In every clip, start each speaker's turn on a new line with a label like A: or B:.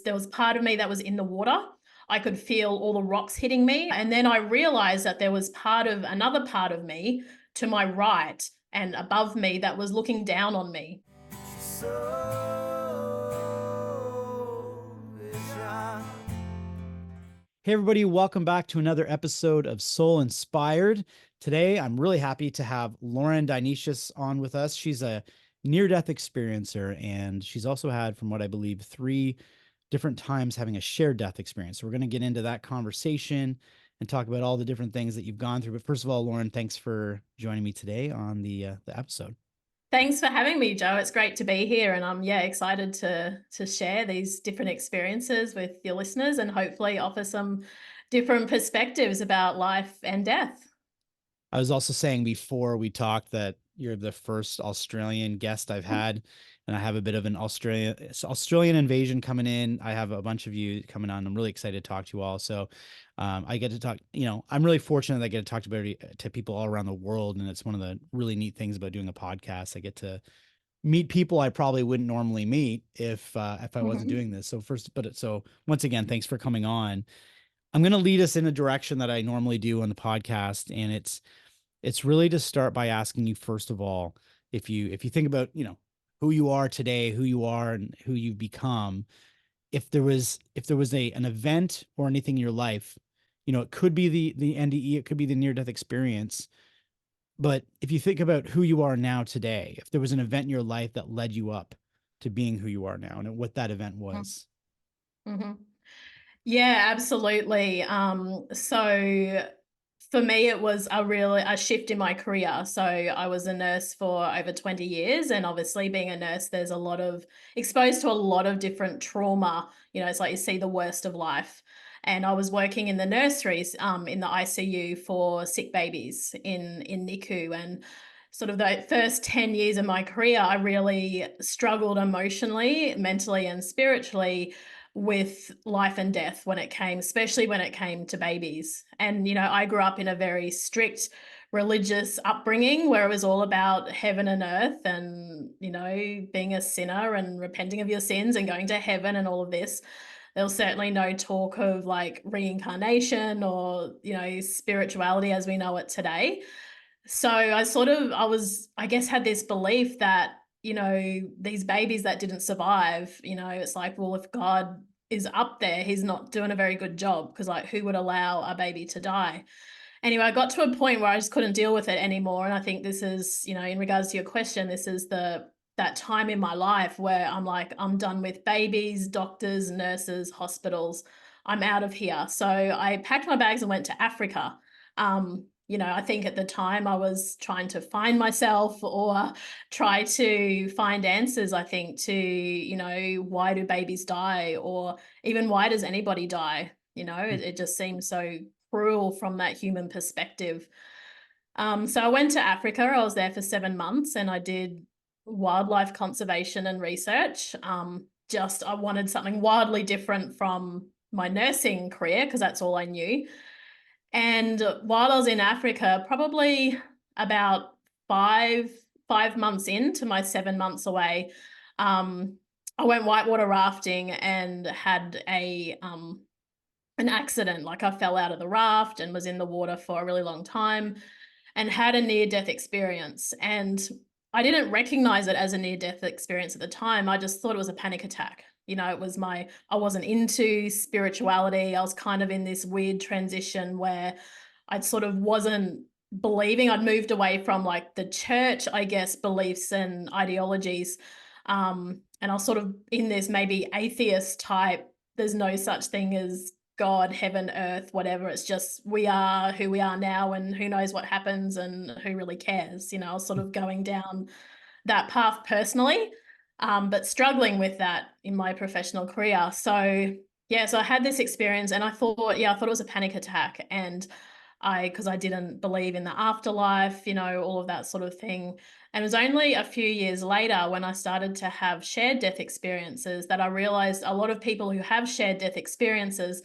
A: There was part of me that was in the water. I could feel all the rocks hitting me. And then I realized that there was another part of me to my right and above me that was looking down on me.
B: Hey, everybody, welcome back to another episode of Soul Inspired. Today, I'm really happy to have Lauren Dionysius on with us. She's a near-death experiencer, and she's also had, from what I believe, 3 different times having a shared death experience. So we're going to get into that conversation and talk about all the different things that you've gone through. But first of all, Lauren, thanks for joining me today on the episode.
A: Thanks for having me, Joe. It's great to be here, and I'm excited to share these different experiences with your listeners and hopefully offer some different perspectives about life and death.
B: I was also saying before we talked that you're the first Australian guest I've had, and I have a bit of an Australian invasion coming in. I have a bunch of you coming on. I'm really excited to talk to you all. So I get to talk, I'm really fortunate that I get to talk to people all around the world. And it's one of the really neat things about doing a podcast. I get to meet people I probably wouldn't normally meet if I wasn't doing this. So once again, thanks for coming on. I'm going to lead us in a direction that I normally do on the podcast, and it's really to start by asking you, first of all, if you think about, who you are today, who you are and who you've become, if there was an event or anything in your life, it could be the NDE, it could be the near death experience. But if you think about who you are now today, if there was an event in your life that led you up to being who you are now and what that event was.
A: Mm-hmm. Yeah, absolutely. So for me, it was a shift in my career. So I was a nurse for over 20 years. And obviously being a nurse, there's exposed to a lot of different trauma. It's like you see the worst of life. And I was working in the nurseries, in the ICU for sick babies in NICU. And sort of the first 10 years of my career, I really struggled emotionally, mentally, and spiritually with life and death especially when it came to babies. And, I grew up in a very strict religious upbringing where it was all about heaven and earth and, being a sinner and repenting of your sins and going to heaven and all of this. There was certainly no talk of like reincarnation or, spirituality as we know it today. So I guess, had this belief that, these babies that didn't survive, it's like, well, if God is up there, he's not doing a very good job because, like, who would allow a baby to die? Anyway, I got to a point where I just couldn't deal with it anymore. And I think this is, in regards to your question, this is that time in my life where I'm like, I'm done with babies, doctors, nurses, hospitals. I'm out of here. So I packed my bags and went to Africa. I think at the time I was trying to find myself or try to find answers, I think, to, why do babies die or even why does anybody die? It just seems so cruel from that human perspective. So I went to Africa. I was there for 7 months and I did wildlife conservation and research. I wanted something wildly different from my nursing career because that's all I knew. And while I was in Africa, probably about five months into my 7 months away, I went whitewater rafting and had an accident. Like I fell out of the raft and was in the water for a really long time and had a near-death experience. And I didn't recognize it as a near-death experience at the time. I just thought it was a panic attack. I wasn't into spirituality. I was kind of in this weird transition where I sort of wasn't believing. I'd moved away from like the church, I guess, beliefs and ideologies. And I was sort of in this maybe atheist type, there's no such thing as God, heaven, earth, whatever. It's just we are who we are now and who knows what happens and who really cares. I was sort of going down that path personally, but struggling with that in my professional career. So so I had this experience and I thought it was a panic attack. And because I didn't believe in the afterlife, all of that sort of thing. And it was only a few years later when I started to have shared death experiences that I realized a lot of people who have shared death experiences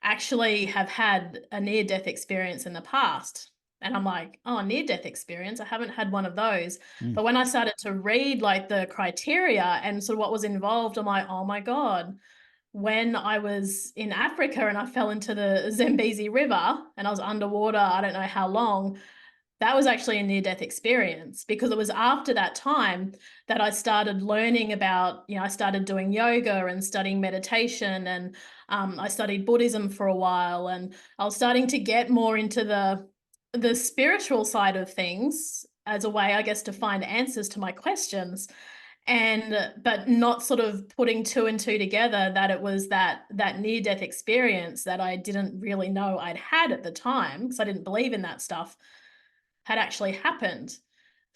A: actually have had a near-death experience in the past. And I'm like, oh, near-death experience? I haven't had one of those.
B: Mm.
A: But when I started to read like the criteria and sort of what was involved, I'm like, oh my God, when I was in Africa and I fell into the Zambezi River and I was underwater, I don't know how long, that was actually a near-death experience, because it was after that time that I started learning about, I started doing yoga and studying meditation, and I studied Buddhism for a while, and I was starting to get more into the spiritual side of things as a way, I guess, to find answers to my questions. And but not sort of putting two and two together, that it was that near death experience that I didn't really know I'd had at the time, because I didn't believe in that stuff, had actually happened.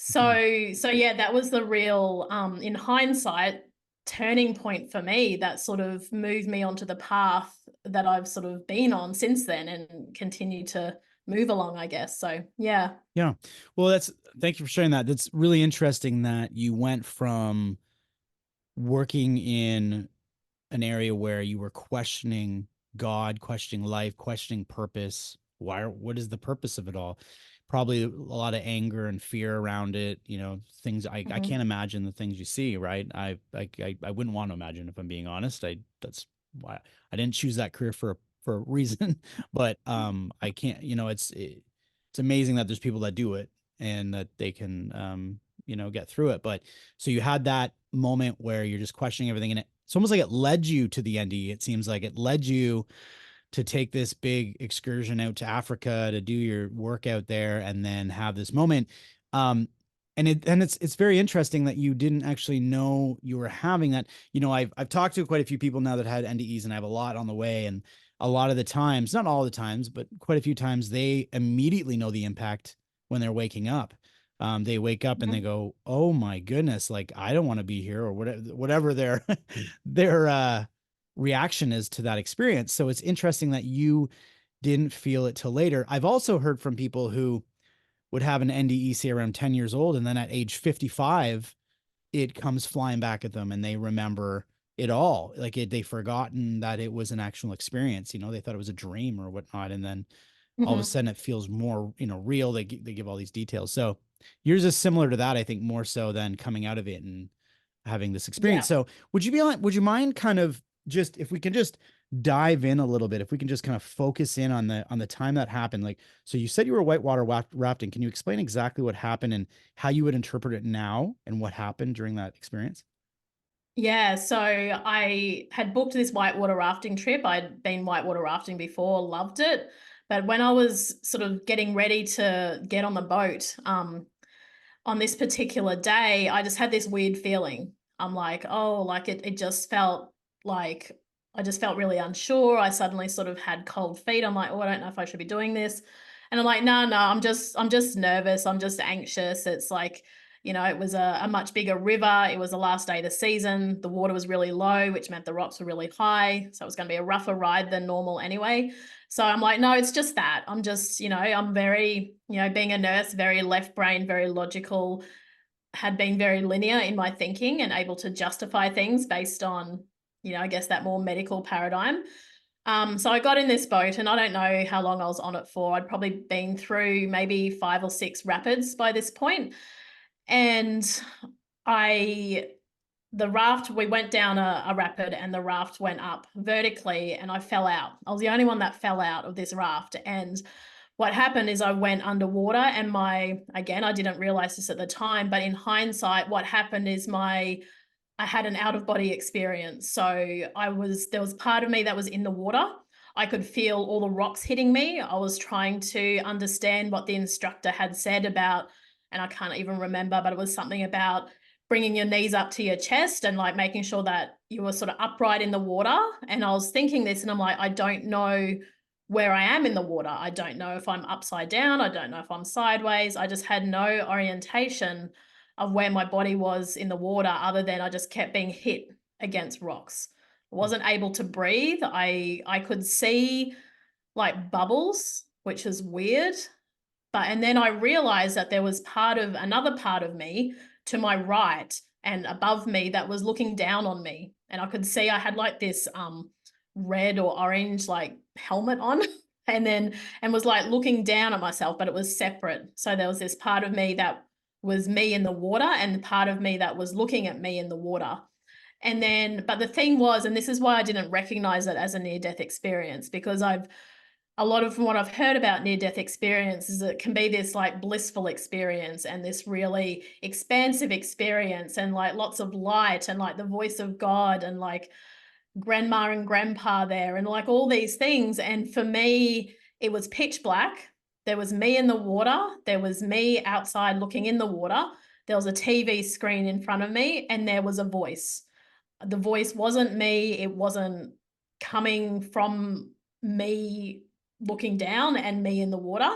B: Mhm.
A: So yeah, that was the real, in hindsight, turning point for me that sort of moved me onto the path that I've sort of been on since then and continue to move along, I guess. So yeah.
B: Yeah. Well, thank you for sharing that. That's really interesting that you went from working in an area where you were questioning God, questioning life, questioning purpose. What is the purpose of it all? Probably a lot of anger and fear around it. Things I can't
A: Mhm.
B: imagine the things you see, right? I wouldn't want to imagine, if I'm being honest. That's why I didn't choose that career for a reason. But I can't, it's amazing that there's people that do it and that they can get through it. But so you had that moment where you're just questioning everything, and it's almost like it led you to the NDE. It seems like it led you to take this big excursion out to Africa to do your work out there and then have this moment. Um, and it's very interesting that you didn't actually know you were having that. I've talked to quite a few people now that had NDEs, and I have a lot on the way. And a lot of the times, not all the times, but quite a few times, they immediately know the impact when they're waking up. They wake up and they
A: Mhm.
B: go, "Oh my goodness, like I don't want to be here," or whatever their reaction is to that experience. So it's interesting that you didn't feel it till later. I've also heard from people who would have an NDE say around 10 years old, and then at age 55, it comes flying back at them and they remember it all. Like they've forgotten that it was an actual experience. They thought it was a dream or whatnot. And then all of a
A: Mhm.
B: sudden it feels more, real. They give all these details. So yours is similar to that, I think, more so than coming out of it and having this experience.
A: Yeah.
B: So would you mind kind of just, if we can just dive in a little bit, if we can just kind of focus in on the time that happened? Like, so you said you were whitewater rafting. Can you explain exactly what happened and how you would interpret it now and what happened during that experience?
A: Yeah, so I had booked this whitewater rafting trip. I'd been whitewater rafting before, loved it. But when I was sort of getting ready to get on the boat, on this particular day, I just had this weird feeling. I'm like, oh, like it just felt like I just felt really unsure. I suddenly sort of had cold feet. I'm like, oh, I don't know if I should be doing this. And I'm like, no, no, I'm just nervous. I'm just anxious. It's like, it was a much bigger river. It was the last day of the season. The water was really low, which meant the rocks were really high. So it was going to be a rougher ride than normal anyway. So I'm like, no, it's just that. I'm just, I'm very, being a nurse, very left brain, very logical, had been very linear in my thinking and able to justify things based on, I guess that more medical paradigm. So I got in this boat, and I don't know how long I was on it for. I'd probably been through maybe 5 or 6 rapids by this point. And I the raft, we went down a rapid and the raft went up vertically and I fell out. I was the only one that fell out of this raft. And what happened is I went underwater, and again, I didn't realize this at the time, but in hindsight, what happened is I had an out of body experience. So there was part of me that was in the water. I could feel all the rocks hitting me. I was trying to understand what the instructor had said about, and I can't even remember, but it was something about bringing your knees up to your chest and like making sure that you were sort of upright in the water. And I was thinking this, and I'm like, I don't know where I am in the water. I don't know if I'm upside down. I don't know if I'm sideways. I just had no orientation of where my body was in the water, other than I just kept being hit against rocks. I wasn't able to breathe. I could see like bubbles, which is weird. And then I realized that there was another part of me to my right and above me that was looking down on me. And I could see I had like this red or orange like helmet on and was like looking down at myself, but it was separate. So there was this part of me that was me in the water and part of me that was looking at me in the water. And then, but the thing was, and this is why I didn't recognize it as a near-death experience, because a lot of what I've heard about near-death experience is it can be this like blissful experience and this really expansive experience and like lots of light and like the voice of God and like grandma and grandpa there and like all these things. And for me, it was pitch black. There was me in the water. There was me outside looking in the water. There was a TV screen in front of me and there was a voice. The voice wasn't me. It wasn't coming from me looking down and me in the water.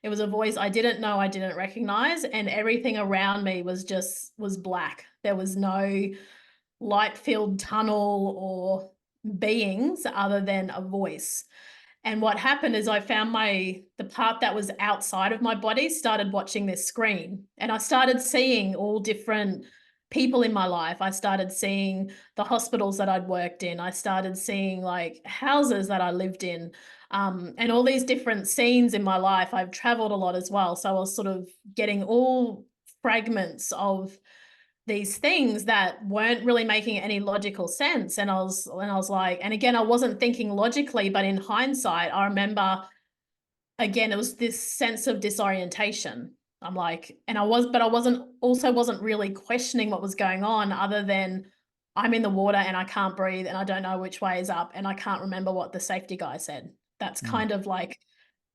A: It was a voice I didn't know, I didn't recognize, and everything around me was black. There was no light-filled tunnel or beings other than a voice. And what happened is I found the part that was outside of my body started watching this screen, and I started seeing all different people in my life. I started seeing the hospitals that I'd worked in. I started seeing like houses that I lived in, and all these different scenes in my life. I've traveled a lot as well. So I was sort of getting all fragments of these things that weren't really making any logical sense. And I was like, and again, I wasn't thinking logically, but in hindsight, I remember again, it was this sense of disorientation. I'm like, but I wasn't really questioning what was going on other than I'm in the water and I can't breathe and I don't know which way is up and I can't remember what the safety guy said. That's
B: Mm.
A: kind of like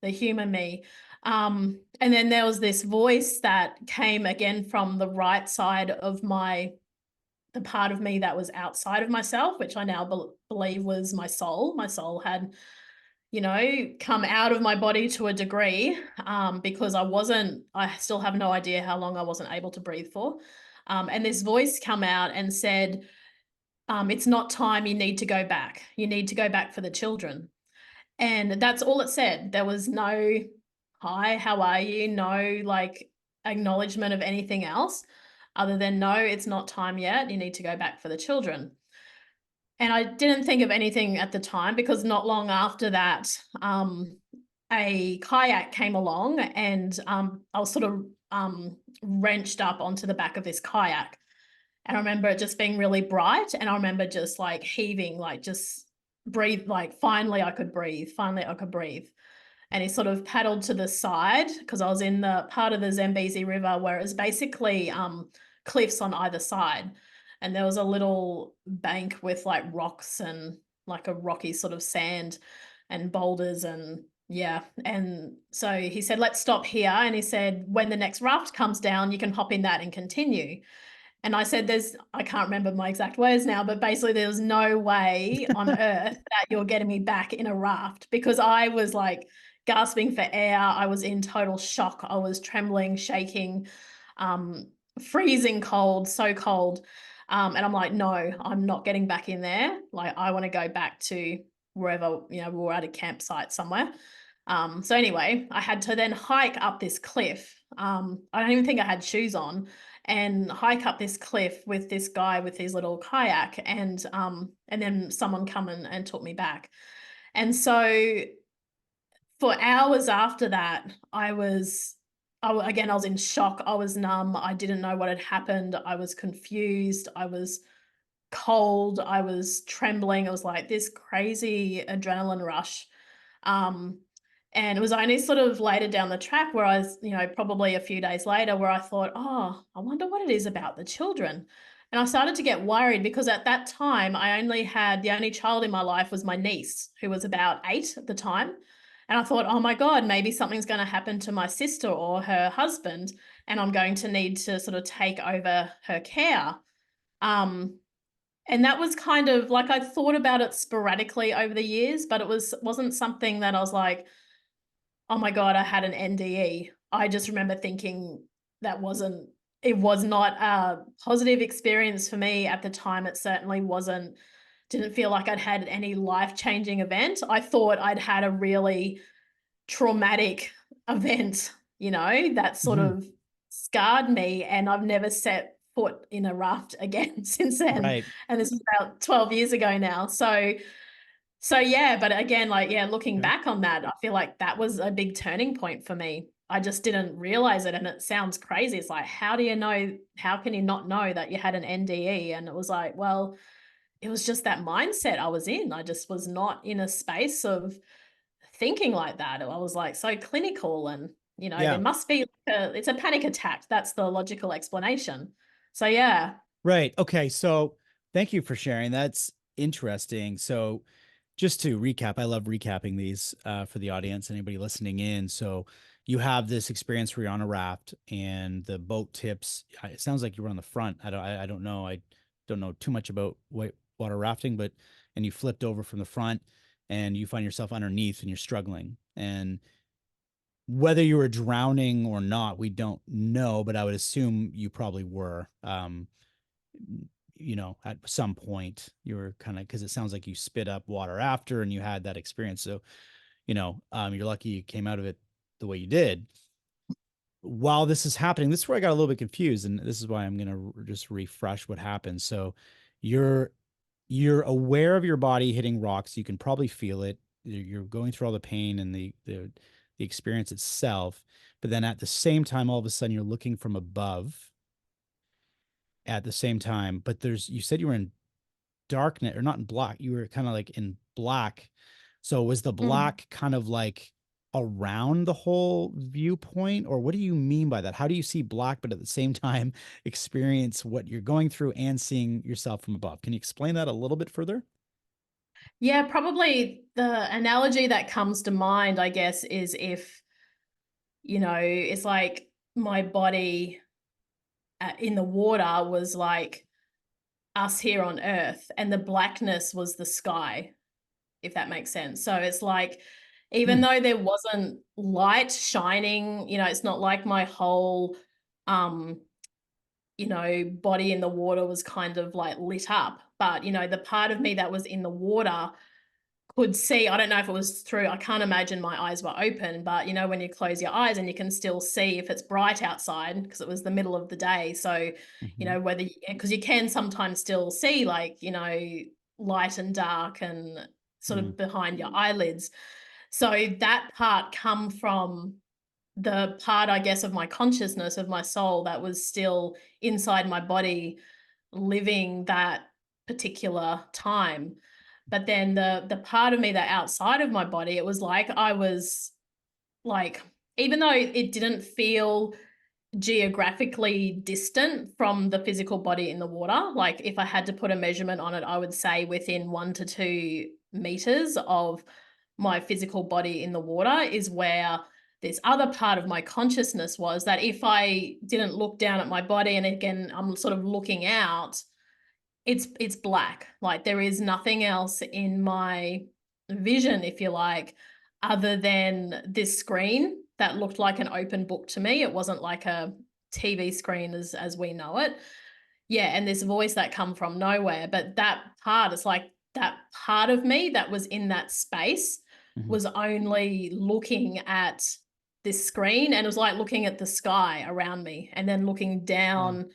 A: the human me. And then there was this voice that came again from the right side of the part of me that was outside of myself, which I now believe was my soul. My soul had, come out of my body to a degree, because I still have no idea how long I wasn't able to breathe for. And this voice come out and said, it's not time, you need to go back. You need to go back for the children. And that's all it said. There was no, hi, how are you? No, like, acknowledgement of anything else other than, no, it's not time yet. You need to go back for the children. And I didn't think of anything at the time because not long after that, a kayak came along and I was sort of wrenched up onto the back of this kayak. And I remember it just being really bright. And I remember just like heaving, like just breathe, like finally I could breathe. Finally I could breathe. And he sort of paddled to the side because I was in the part of the Zambezi River where it was basically cliffs on either side. And there was a little bank with like rocks and like a rocky sort of sand and boulders and yeah. And so he said, let's stop here. And he said, when the next raft comes down, you can hop in that and continue. And I said, I can't remember my exact words now, but basically there was no way on earth that you're getting me back in a raft because I was like gasping for air. I was in total shock. I was trembling, shaking, freezing cold, so cold. And I'm like, no, I'm not getting back in there. Like, I want to go back to wherever, we were at a campsite somewhere. So anyway, I had to then hike up this cliff. I don't even think I had shoes on and hike up this cliff with this guy with his little kayak and then someone come and took me back. And so for hours after that, again, I was in shock. I was numb. I didn't know what had happened. I was confused. I was cold. I was trembling. It was like this crazy adrenaline rush. Um, and it was only sort of later down the track where I was, probably a few days later where I thought, oh, I wonder what it is about the children. And I started to get worried because at that time, the only child in my life was my niece, who was about 8 at the time. And I thought, oh my God, maybe something's going to happen to my sister or her husband, and I'm going to need to sort of take over her care. And that was kind of like I thought about it sporadically over the years, but wasn't something that I was like, oh my God, I had an NDE. I just remember thinking it was not a positive experience for me at the time. It certainly didn't feel like I'd had any life-changing event. I thought I'd had a really traumatic event, that sort
B: Mhm.
A: of scarred me. And I've never set foot in a raft again since then.
B: Right.
A: And this is about 12 years ago now. So yeah, but again, like, yeah, looking
B: Okay.
A: back on that, I feel like that was a big turning point for me. I just didn't realize it. And it sounds crazy. It's like, how do you know? How can you not know that you had an NDE? And it was like, well, it was just that mindset I was in. I just was not in a space of thinking like that. I was like so clinical, and there
B: Yeah.
A: must be it's a panic attack. That's the logical explanation. So yeah.
B: Right. Okay. So thank you for sharing. That's interesting. So just to recap, I love recapping these for the audience, anybody listening in. So you have this experience where you're on a raft and the boat tips. It sounds like you were on the front. I don't know. I don't know too much about water rafting, but and you flipped over from the front and you find yourself underneath and you're struggling. And whether you were drowning or not, we don't know, but I would assume you probably were. At some point you were kind of, because it sounds like you spit up water after and you had that experience. So, you're lucky you came out of it the way you did. While this is happening, this is where I got a little bit confused, and this is why I'm gonna just refresh what happened. So, you're you're aware of your body hitting rocks. You can probably feel it. You're going through all the pain and the experience itself, but then at the same time, all of a sudden, you're looking from above at the same time. But you said you were in darkness, or not in black. You were kind of like in black. So was the
A: Mm.
B: black kind of like around the whole viewpoint, or what do you mean by that? How do you see black, but at the same time experience what you're going through and seeing yourself from above? Can you explain that a little bit further?
A: Yeah, probably the analogy that comes to mind, I guess, is if, it's like my body in the water was like us here on Earth, and the blackness was the sky, if that makes sense. So it's like, even
B: Hmm.
A: though there wasn't light shining, it's not like my whole, um, body in the water was kind of like lit up. But, the part of me that was in the water could see. I don't know if it was through, I can't imagine my eyes were open, but when you close your eyes and you can still see if it's bright outside, because it was the middle of the day. So,
B: Hmm.
A: whether, because you can sometimes still see, like, light and dark and sort
B: Hmm.
A: of behind your eyelids. So that part come from the part, I guess, of my consciousness, of my soul, that was still inside my body, living that particular time. But then the part of me that outside of my body, it was like I was like, even though it didn't feel geographically distant from the physical body in the water, like if I had to put a measurement on it, I would say within 1 to 2 meters of my physical body in the water is where this other part of my consciousness was, that if I didn't look down at my body, and again I'm sort of looking out, it's black. Like there is nothing else in my vision, if you like, other than this screen that looked like an open book to me. It wasn't like a TV screen as we know it. Yeah, and this voice that come from nowhere. But that part, it's like that part of me that was in that space
B: Hmm.
A: was only looking at this screen, and it was like looking at the sky around me and then looking
B: Yeah.
A: down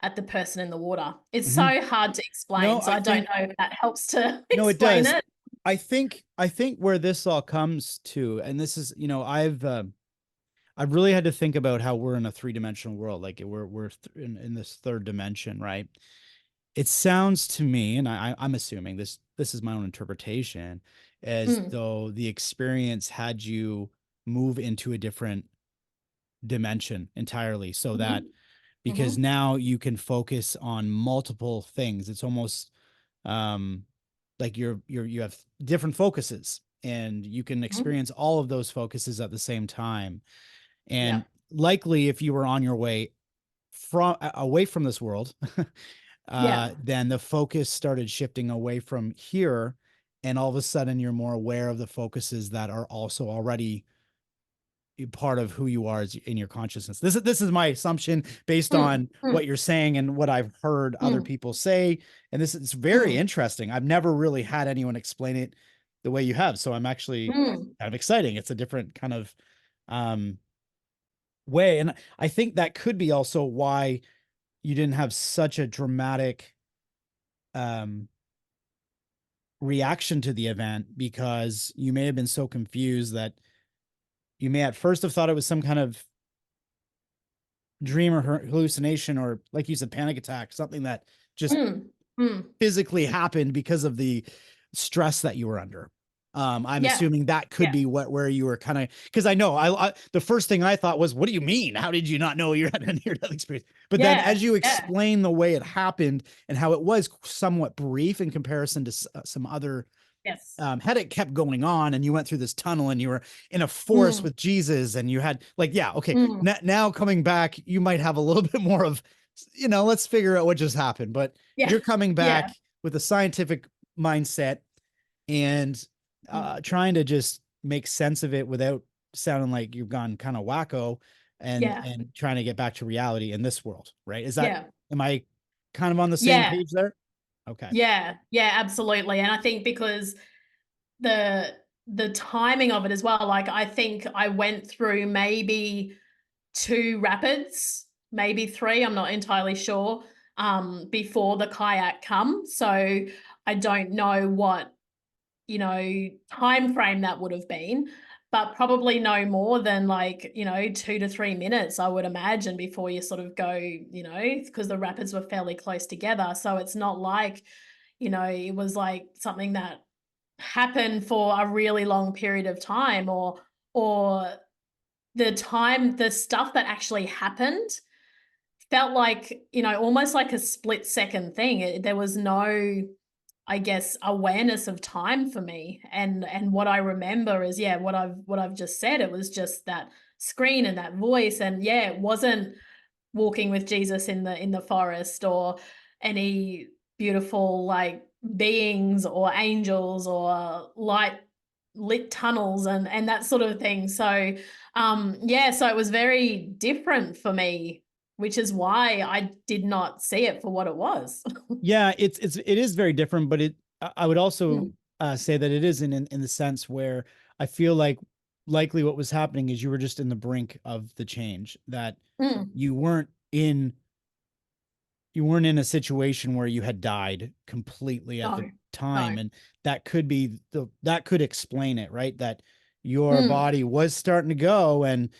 A: at the person in the water. It's
B: Hmm.
A: so hard to
B: No,
A: explain. So
B: I
A: I don't
B: think
A: know if that helps to
B: no, it
A: explain
B: does.
A: it.
B: I think where this all comes to, and this is, I've really had to think about how we're in a three-dimensional world, like in this third dimension, right? It sounds to me, and I'm assuming this is my own interpretation, as
A: Mm,
B: though the experience had you move into a different dimension entirely, so that
A: mhm,
B: because
A: mhm.
B: now you can focus on multiple things. It's almost um like you have different focuses and you can
A: Mhm.
B: experience all of those focuses at the same time.
A: Yeah.
B: And likely if you were on your way from away from this world,
A: Yeah.
B: then the focus started shifting away from here, and all of a sudden you're more aware of the focuses that are also already part of who you are in your consciousness. This is my assumption based
A: Mm,
B: on what
A: mm,
B: you're saying and what I've heard other
A: mm,
B: people say. And this is very
A: mm,
B: interesting. I've never really had anyone explain it the way you have. So I'm actually
A: mm.
B: kind of exciting. It's a different kind of um, way. And I think that could be also why you didn't have such a dramatic um, reaction to the event, because you may have been so confused that you may at first have thought it was some kind of dream or hallucination, or like you said, panic attack, something that just
A: Mm, mm,
B: physically happened because of the stress that you were under. I'm
A: yeah,
B: assuming that could
A: yeah,
B: be what where you were kind of, because I know I the first thing I thought was, what do you mean? How did you not know you had a near death experience? But then as
A: yeah,
B: you
A: yeah.
B: explain the way it happened and how it was somewhat brief in comparison to some other,
A: Yes.
B: had it kept going on and you went through this tunnel and you were in a forest
A: Mm,
B: with Jesus and you had like, yeah, okay.
A: mm,
B: Now coming back, you might have a little bit more of, let's figure out what just happened. But
A: yeah,
B: you're coming
A: yeah,
B: back with a scientific mindset and
A: mm,
B: trying to just make sense of it without sounding like you've gone kind of wacko, and
A: yeah,
B: trying to get back to reality in this world, right?
A: yeah,
B: Am I kind of on the same
A: yeah,
B: page there? Okay.
A: yeah, yeah, absolutely. And I think because the the timing of it as well, like I think I went through maybe two rapids, maybe three, I'm not entirely sure, before the kayak come. So I don't know what, time frame that would have been, but probably no more than like, 2 to 3 minutes, I would imagine, before you sort of go, because the rapids were fairly close together. So it's not like, it was like something that happened for a really long period of time, or the stuff that actually happened felt like, almost like a split second thing. There was no, I guess, awareness of time for me. And what I remember is, yeah, what I've just said. It was just that screen and that voice. And yeah, it wasn't walking with Jesus in the forest, or any beautiful like beings or angels or light lit tunnels and that sort of thing. So yeah, so it was very different for me, which is why I did not see it for what it was.
B: Yeah, it is very different, but I would also
A: Mm,
B: say that it is in the sense where I feel like likely what was happening is you were just in the brink of the change, that
A: mm.
B: you weren't in you weren't in a situation where you had died completely at the
A: No,
B: time,
A: no.
B: and that could explain it, right? That your
A: Mm,
B: body was starting to go, and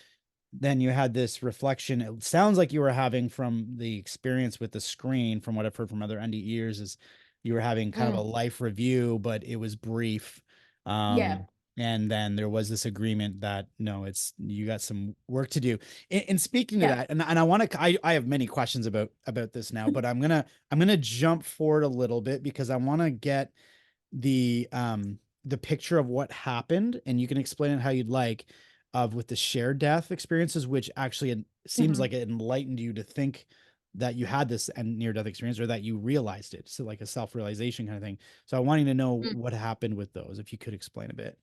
B: then you had this reflection. It sounds like you were having, from the experience with the screen, from what I've heard from other NDEers, is you were having kind of a
A: mm.
B: life review, but it was brief.
A: Yeah,
B: And then there was this agreement that no, it's you got some work to do. And speaking to
A: yeah.
B: that, and I want to, I have many questions about this now, but I'm gonna jump forward a little bit because I want to get the picture of what happened, and you can explain it how you'd like, of with the shared death experiences, which actually it seems like
A: Mhm,
B: it enlightened you to think that you had this and near death experience, or that you realized it. So like a self-realization kind of thing. So I wanting to know
A: mm.
B: what happened with those, if you could explain a bit.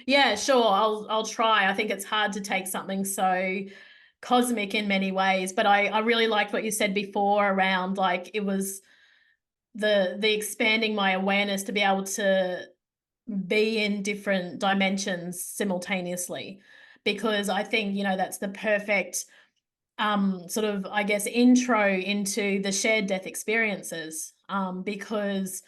A: Yeah, sure. I'll try. I think it's hard to take something so cosmic in many ways, but I really liked what you said before around like it was the expanding my awareness to be able to be in different dimensions simultaneously, because I think, that's the perfect sort of, I guess, intro into the shared death experiences, because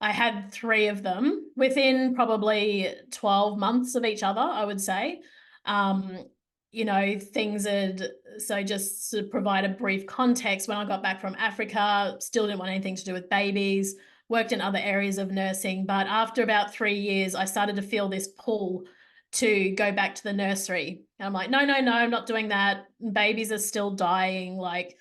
A: I had three of them within probably 12 months of each other, I would say. Um, things had, so just to provide a brief context, when I got back from Africa, still didn't want anything to do with babies, worked in other areas of nursing. But after about 3 years, I started to feel this pull to go back to the nursery. And I'm like, no, no, no, I'm not doing that. Babies are still dying. Like,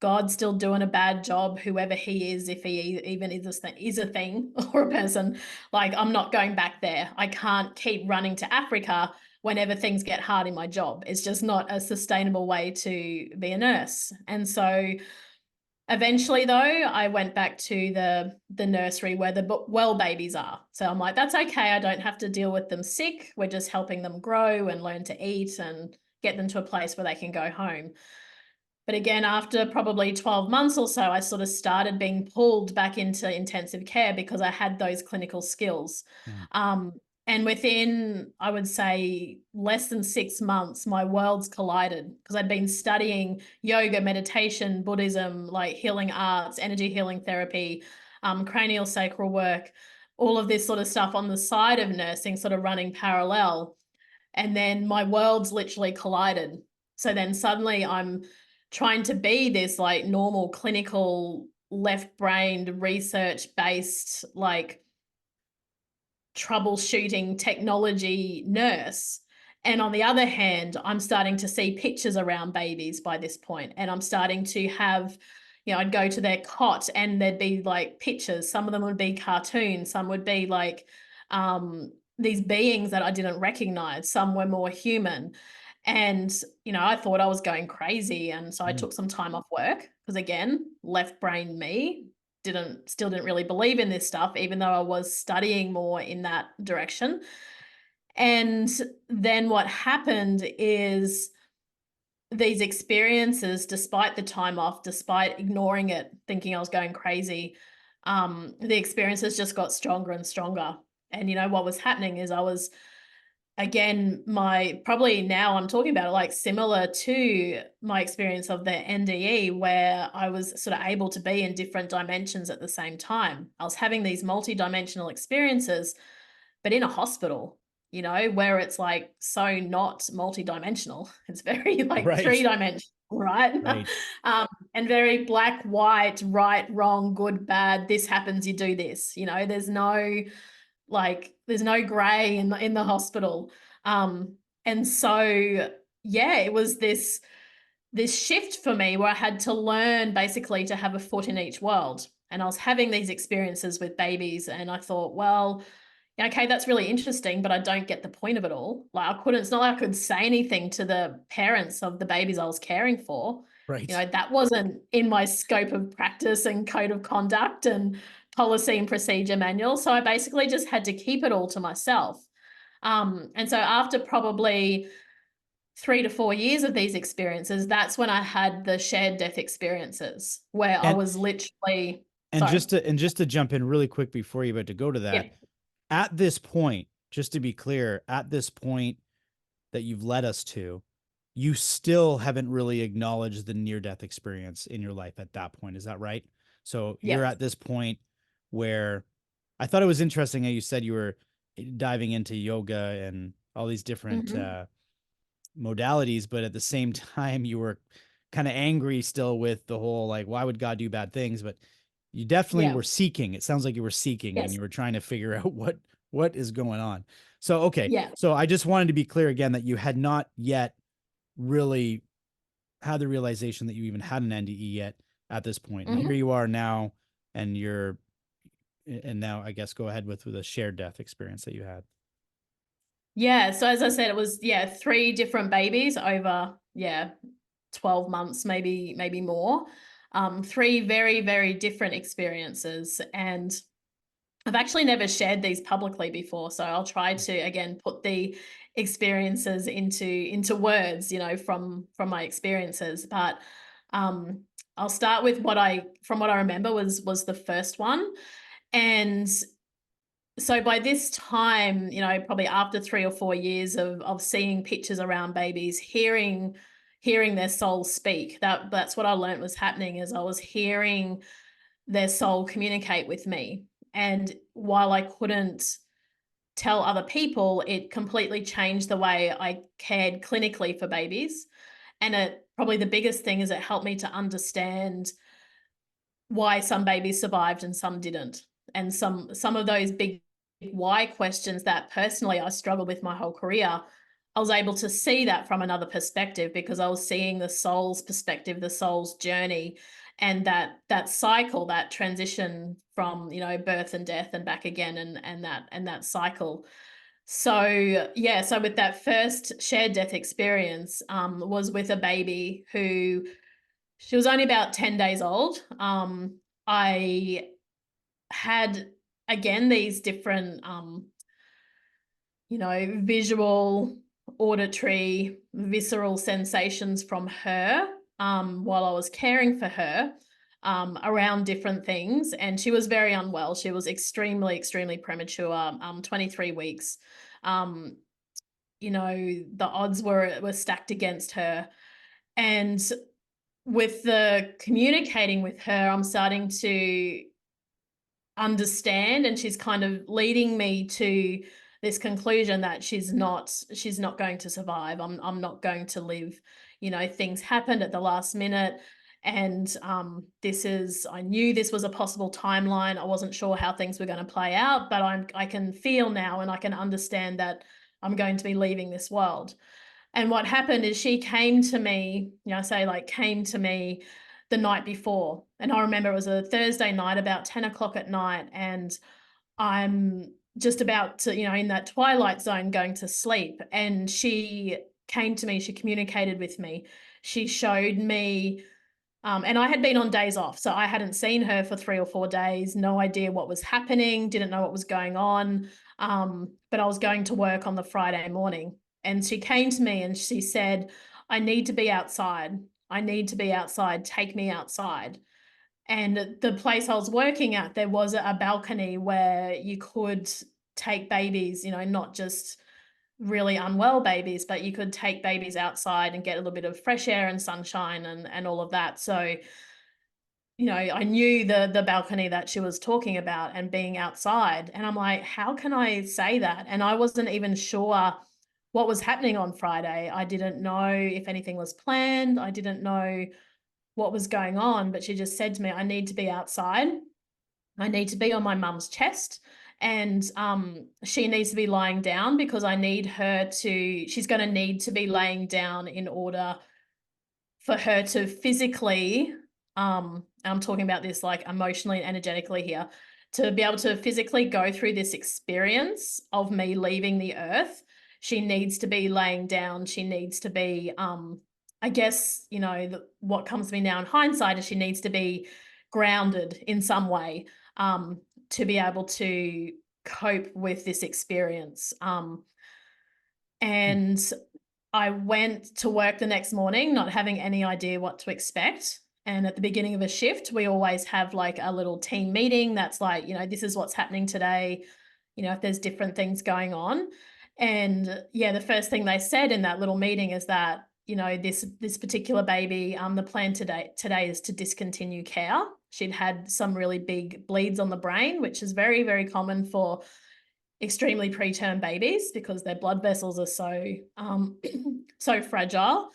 A: God's still doing a bad job, whoever he is, if he even is a thing or a person. Like, I'm not going back there. I can't keep running to Africa whenever things get hard in my job. It's just not a sustainable way to be a nurse. And so eventually, though, I went back to the nursery where the well babies are. So I'm like, that's okay. I don't have to deal with them sick. We're just helping them grow and learn to eat and get them to a place where they can go home. But again, after probably 12 months or so, I sort of started being pulled back into intensive care because I had those clinical skills.
B: Yeah.
A: Um, and within, I would say, less than 6 months, my worlds collided because I'd been studying yoga, meditation, Buddhism, like healing arts, energy healing therapy, cranial sacral work, all of this sort of stuff on the side of nursing, sort of running parallel. And then my worlds literally collided. So then suddenly I'm trying to be this like normal clinical left-brained research-based like troubleshooting technology nurse. And on the other hand, I'm starting to see pictures around babies by this point, and I'm starting to have, I'd go to their cot and there'd be like pictures. Some of them would be cartoons, some would be like these beings that I didn't recognize, some were more human. And, I thought I was going crazy. And so I
B: Mm.
A: took some time off work because, again, left brain me still didn't really believe in this stuff, even though I was studying more in that direction. And then what happened is these experiences, despite the time off, despite ignoring it, thinking I was going crazy, the experiences just got stronger and stronger. And what was happening is I was, again, probably now I'm talking about it like similar to my experience of the NDE, where I was sort of able to be in different dimensions at the same time. I was having these multi-dimensional experiences, but in a hospital, where it's like so not multi-dimensional. It's very like
B: Right.
A: three-dimensional, right?
B: Right.
A: And very black, white, right, wrong, good, bad. This happens, you do this. There's no gray in the hospital. And so yeah, it was this shift for me where I had to learn basically to have a foot in each world. And I was having these experiences with babies, and I thought, well, okay, that's really interesting, but I don't get the point of it all. It's not like I could say anything to the parents of the babies I was caring for.
B: Right.
A: That wasn't in my scope of practice and code of conduct and policy and procedure manual. So I basically just had to keep it all to myself. And so after probably 3 to 4 years of these experiences, that's when I had the shared death experiences where I
B: And
A: was literally,
B: and
A: sorry,
B: just to jump in really quick before you're about to go to
A: yeah,
B: that, at this point, just to be clear, at this point that you've led us to, you still haven't really acknowledged the near death experience in your life at that point. Is that right? So
A: yeah,
B: you're at this point where I thought it was interesting how you said you were diving into yoga and all these different
A: hmm,
B: modalities, but at the same time, you were kind of angry still with the whole like, why would God do bad things? But you definitely
A: yeah,
B: were seeking. It sounds like you were seeking and
A: yes,
B: you were trying to figure out what is going on. So okay,
A: yeah,
B: so I just wanted to be clear again that you had not yet really had the realization that you even had an NDE yet at this point. And here
A: hmm,
B: you are now, and now I guess go ahead with the shared death experience that you had.
A: yeah. So as I said, it was, yeah, three different babies over, yeah, 12 months, maybe more. Three very, very different experiences. And I've actually never shared these publicly before, so I'll try to again put the experiences into words, from my experiences. But um, I'll start with from what I remember was the first one. And so by this time, probably after 3 or 4 years of seeing pictures around babies, hearing their soul speak, that's what I learned was happening, is I was hearing their soul communicate with me. And while I couldn't tell other people, it completely changed the way I cared clinically for babies. And it probably the biggest thing is it helped me to understand why some babies survived and some didn't. And some of those big why questions that personally I struggled with my whole career, I was able to see that from another perspective because I was seeing the soul's perspective, the soul's journey, and that cycle, that transition from birth and death and back again, and that cycle. So yeah, so with that first shared death experience, was with a baby who she was only about 10 days old. I had, again, these different, visual, auditory, visceral sensations from her while I was caring for her around different things. And she was very unwell. She was extremely, extremely premature, 23 weeks. Um, the odds were stacked against her. And with the communicating with her, I'm starting to understand, and she's kind of leading me to this conclusion that she's not going to survive. I'm not going to live. Things happened at the last minute. And I knew this was a possible timeline. I wasn't sure how things were going to play out, but I can feel now and I can understand that I'm going to be leaving this world. And what happened is she came to me, I say like came to me the night before. And I remember it was a Thursday night, about 10 o'clock at night. And I'm just about to, in that twilight zone going to sleep. And she came to me, she communicated with me. She showed me, and I had been on days off. So I hadn't seen her for 3 or 4 days, no idea what was happening, didn't know what was going on. But I was going to work on the Friday morning. And she came to me and she said, I need to be outside. I need to be outside. Take me outside. And the place I was working at, there was a balcony where you could take babies, not just really unwell babies, but you could take babies outside and get a little bit of fresh air and sunshine and all of that. So, I knew the balcony that she was talking about and being outside. And I'm like, how can I say that? And I wasn't even sure what was happening on Friday. I didn't know if anything was planned. I didn't know what was going on, but she just said to me, I need to be outside. I need to be on my mum's chest. And she needs to be lying down because she's going to need to be laying down in order for her to physically, I'm talking about this like emotionally and energetically here, to be able to physically go through this experience of me leaving the earth. She needs to be laying down. She needs to be, I guess, what comes to me now in hindsight is she needs to be grounded in some way, to be able to cope with this experience. And I went to work the next morning, not having any idea what to expect. And at the beginning of a shift, we always have like a little team meeting that's like, this is what's happening today, if there's different things going on. And yeah, the first thing they said in that little meeting is that, this particular baby, the plan today is to discontinue care. She'd had some really big bleeds on the brain, which is very, very common for extremely preterm babies because their blood vessels are so fragile.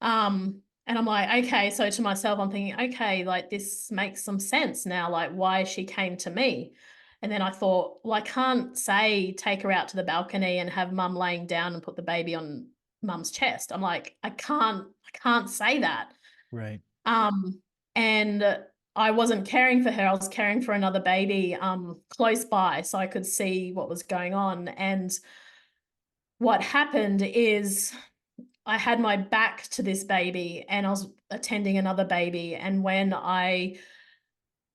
A: And I'm like, okay, so to myself, I'm thinking, okay, like this makes some sense now, like why she came to me. And then I thought, well, I can't say take her out to the balcony and have mum laying down and put the baby on mum's chest. I'm like, I can't say that.
B: Right.
A: And I wasn't caring for her. I was caring for another baby close by so I could see what was going on. And what happened is I had my back to this baby and I was attending another baby. And when I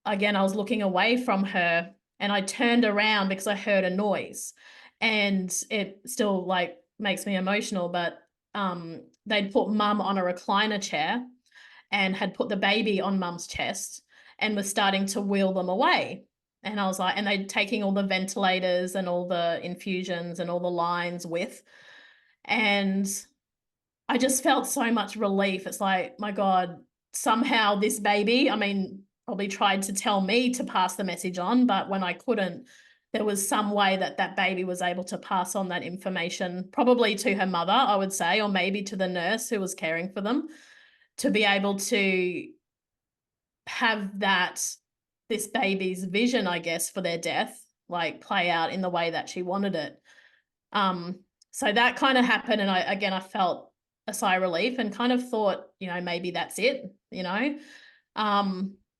A: was looking away from her and I turned around because I heard a noise, and it still like makes me emotional, but they'd put mum on a recliner chair and had put the baby on mum's chest and was starting to wheel them away. And I was like, and they'd taking all the ventilators and all the infusions and all the lines with. And I just felt so much relief. It's like, my God, somehow this baby, I mean, probably tried to tell me to pass the message on, but when I couldn't, there was some way that that baby was able to pass on that information, probably to her mother, I would say, or maybe to the nurse who was caring for them, to be able to have this baby's vision, I guess, for their death, like play out in the way that she wanted it. So that kind of happened. And I felt a sigh of relief and kind of thought, maybe that's it.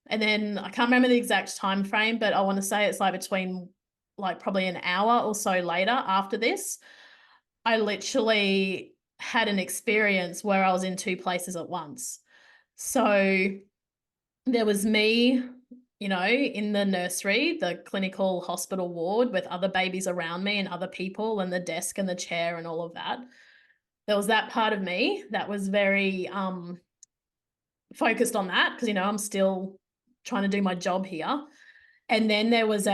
A: And then I can't remember the exact time frame, but I want to say it's like between like probably an hour or so later after this, I literally had an experience where I was in two places at once. So there was me, in the nursery, the clinical hospital ward with other babies around me and other people and the desk and the chair and all of that. There was that part of me that was very focused on that because, I'm still trying to do my job here. And then there was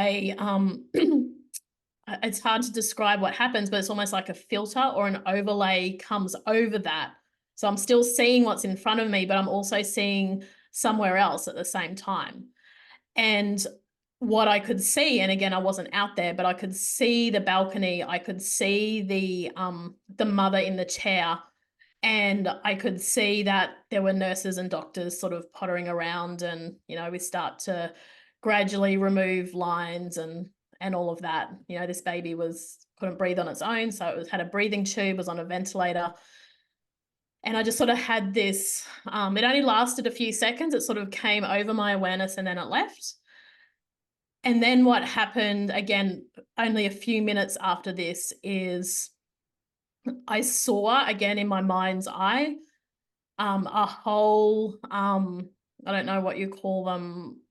A: it's hard to describe what happens, but it's almost like a filter or an overlay comes over that. So I'm still seeing what's in front of me, but I'm also seeing somewhere else at the same time. And what I could see, and again, I wasn't out there, but I could see the balcony. I could see the mother in the chair, and I could see that there were nurses and doctors sort of pottering around, and we start to gradually remove lines and all of that. This baby was couldn't breathe on its own, so it had a breathing tube, was on a ventilator. And I just sort of had this, it only lasted a few seconds. It sort of came over my awareness and then it left. And then what happened, again, only a few minutes after this, is I saw again in my mind's eye a whole, I don't know what you call them,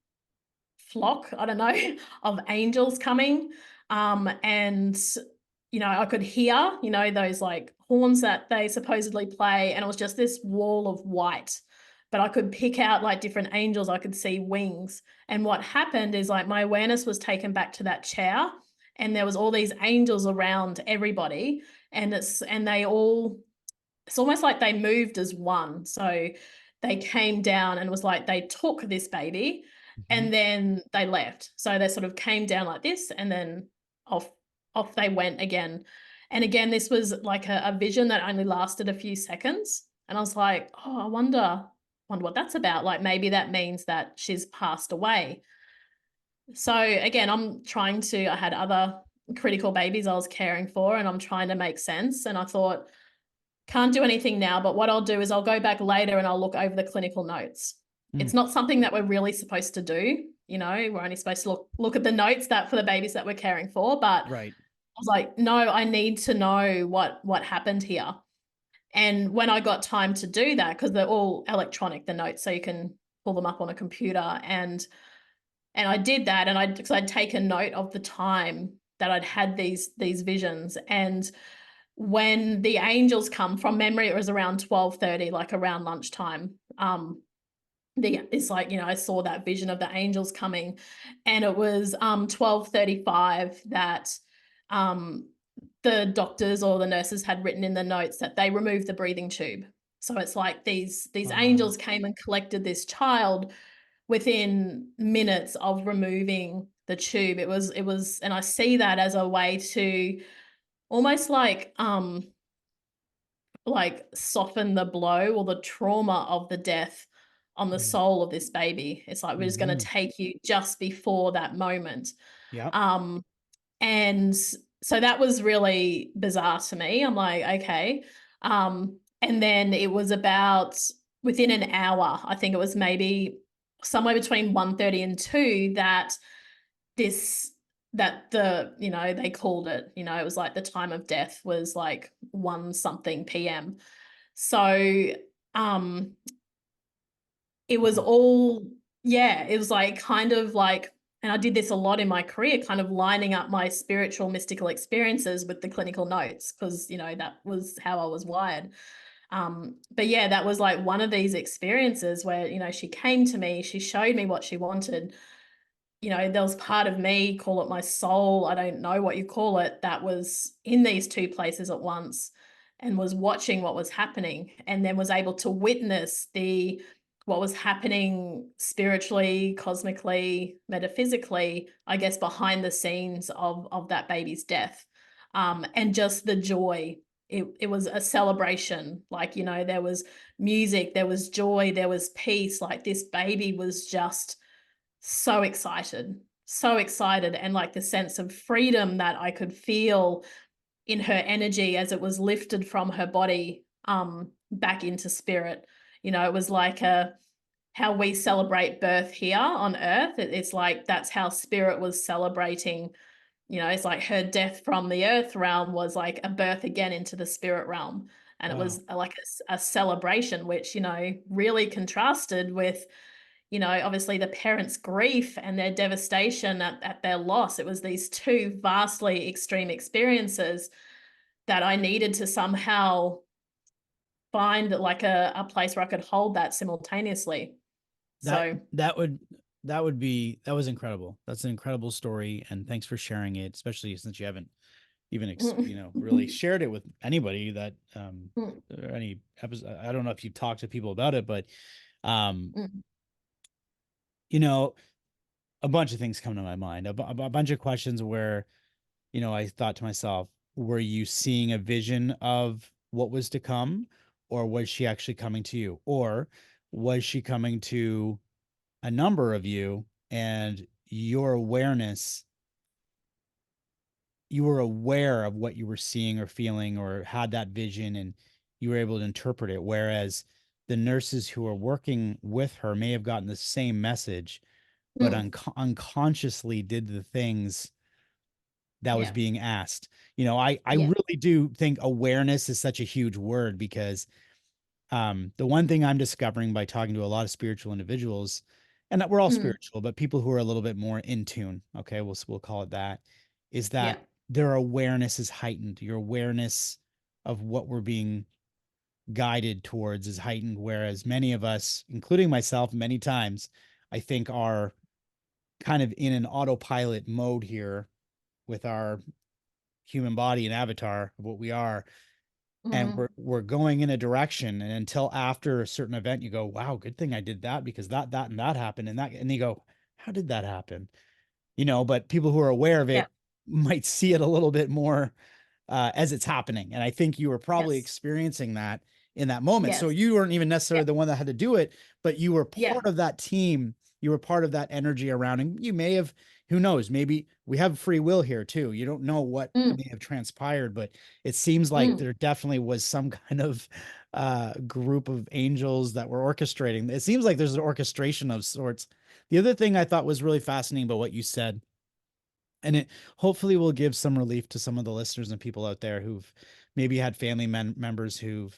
A: flock, I don't know, of angels coming. And I could hear, those like horns that they supposedly play, and it was just this wall of white. But I could pick out like different angels, I could see wings. And what happened is like my awareness was taken back to that chair, and there was all these angels around everybody, and they all, it's almost like they moved as one. So they came down and it was like they took this baby
B: Mhm.
A: and then they left. So they sort of came down like this and then off off they went again. And again, this was like a vision that only lasted a few seconds. And I was like, oh, I wonder what that's about. Like maybe that means that she's passed away. So again, I had other critical babies I was caring for, and I'm trying to make sense. And I thought, can't do anything now, but what I'll do is I'll go back later and I'll look over the clinical notes.
B: Mm.
A: It's not something that we're really supposed to do. We're only supposed to look at the notes that for the babies that we're caring for. But I
B: Right.
A: was like, no, I need to know what happened here. And when I got time to do that, because they're all electronic, the notes, so you can pull them up on a computer, and I did that, and because I'd taken note of the time that I'd had these visions. And when the angels come, from memory, it was around 12:30, like around lunchtime. It's like, I saw that vision of the angels coming, and it was 12:35 that um the doctors or the nurses had written in the notes that they removed the breathing tube. So it's like these
B: Wow.
A: angels came and collected this child within minutes of removing the tube. It was, and I see that as a way to almost like soften the blow or the trauma of the death on the
B: Mm.
A: soul of this baby. It's like we're just going to
B: Mhm.
A: take you just before that moment.
B: Yep.
A: Um, and so that was really bizarre to me. I'm like, okay. And then it was about within an hour, I think it was maybe somewhere between 1:30 and 2, this that they called it, it was like the time of death was like 1 something PM. So um it was
B: Wow.
A: all, yeah, it was like kind of like, and I did this a lot in my career, kind of lining up my spiritual mystical experiences with the clinical notes, because that was how I was wired. But yeah, that was like one of these experiences where she came to me, she showed me what she wanted. There was part of me, call it my soul, I don't know what you call it, that was in these two places at once and was watching what was happening, and then was able to witness the what was happening spiritually, cosmically, metaphysically, I guess, behind the scenes of that baby's death. And just the joy. It was a celebration. Like, there was music, there was joy, there was peace. Like this baby was just so excited, and like the sense of freedom that I could feel in her energy as it was lifted from her body back into spirit. It was like how we celebrate birth here on earth. It's like that's how spirit was celebrating. It's like her death from the earth realm was like a birth again into the spirit realm. And it
B: Wow.
A: was like a celebration, which, really contrasted with, obviously the parents' grief and their devastation at their loss. It was these two vastly extreme experiences that I needed to somehow find like a place where I could hold that simultaneously.
B: That
A: So,
B: that would that was incredible. That's an incredible story, and thanks for sharing it, especially since you haven't even really shared it with anybody that or any episode. I don't know if you've talked to people about it, but um you know a bunch of things come to my mind, a bunch of questions where, I thought to myself, were you seeing a vision of what was to come, or was she actually coming to you? Or was she coming to a number of you, and your awareness, you were aware of what you were seeing or feeling or had that vision, and you were able to interpret it? Whereas the nurses who are working with her may have gotten the same message, but
A: Mm,
B: unconsciously did the things that was
A: yeah,
B: being asked. I
A: yeah,
B: really do think awareness is such a huge word, because the one thing I'm discovering by talking to a lot of spiritual individuals, and that we're all
A: mm,
B: spiritual, but people who are a little bit more in tune, okay, we'll call it that, is
A: yeah,
B: that their awareness is heightened. Your awareness of what we're being guided towards is heightened, whereas many of us, including myself, many times, I think are kind of in an autopilot mode here with our human body and avatar of what we are, and
A: mm,
B: we're going in a direction, and until after a certain event you go, wow, good thing I did that, because that and that happened, and you go, how did that happen? But people who are aware of
A: yeah,
B: it might see it a little bit more as it's happening. And I think you were probably
A: yes,
B: experiencing that in that moment. So
A: yes,
B: you weren't even
A: yeah,
B: necessarily the one that had to do it, but you were
A: yeah,
B: part of that team. You were part of that energy around, and you may have, who knows, maybe we have free will here too. You don't know what
A: mm,
B: may have transpired, but it seems like
A: mm,
B: there definitely was some kind of group of angels that were orchestrating. It seems like there's an orchestration of sorts. The other thing I thought was really fascinating about what you said, and it hopefully will give some relief to some of the listeners and people out there who've maybe had family members who've,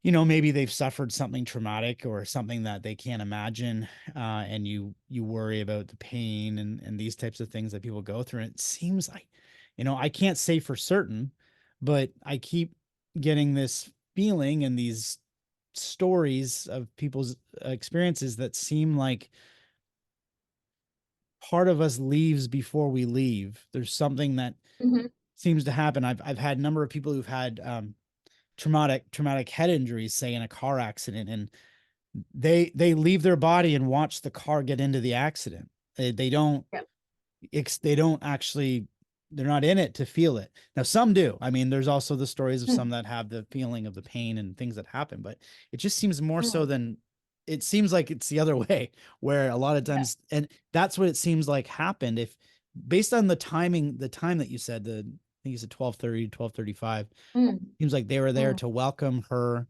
B: maybe they've suffered something traumatic or something that they can't imagine, and you worry about the pain and these types of things that people go through. And it seems like, I can't say for certain, but I keep getting this feeling and these stories of people's experiences that seem like part of us leaves before we leave. There's something that
A: mhm,
B: seems to happen. I've had a number of people who've had traumatic head injuries, say in a car accident, and they leave their body and watch the car get into the accident. They don't
A: yeah,
B: they don't actually, they're not in it to feel it. Now some do. I mean, there's also the stories of some
A: mm,
B: that have the feeling of the pain and things that happen, but it just seems more so
A: mm,
B: than, it seems like it's the other way, where a lot of
A: yeah,
B: times, and that's what it seems like happened. If based on the timing, the time that you said, I think you said 12:30 12:35,
A: mm,
B: seems like they were there
A: mm,
B: to welcome her,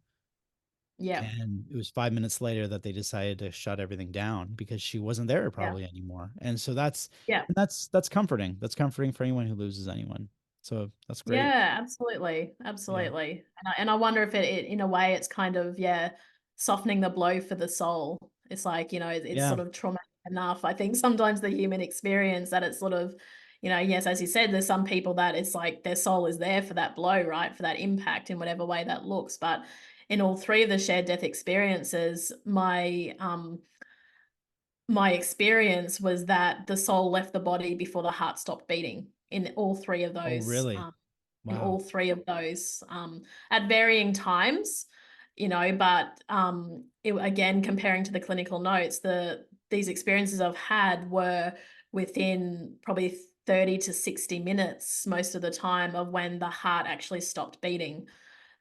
A: yeah,
B: and it was 5 minutes later that they decided to shut everything down because she wasn't there
A: yeah,
B: probably anymore. And so that's,
A: yeah.
B: that's comforting. That's comforting for anyone who loses anyone. So that's great.
A: Yeah, absolutely.
B: Yeah.
A: Absolutely. And I wonder if in a way, it's kind of, yeah, softening the blow for the soul. It's like, it's
B: Yeah.
A: sort of traumatic enough. I think sometimes the human experience that it's sort of, yes, as you said, there's some people that it's like their soul is there for that blow, right? For that impact in whatever way that looks. But in all three of the shared death experiences, my experience was that the soul left the body before the heart stopped beating in all three of
B: Oh,
A: those
B: really?
A: in
B: Wow.
A: all three of those at varying times, but again, comparing to the clinical notes, these experiences I've had were within probably 30 to 60 minutes most of the time of when the heart actually stopped beating.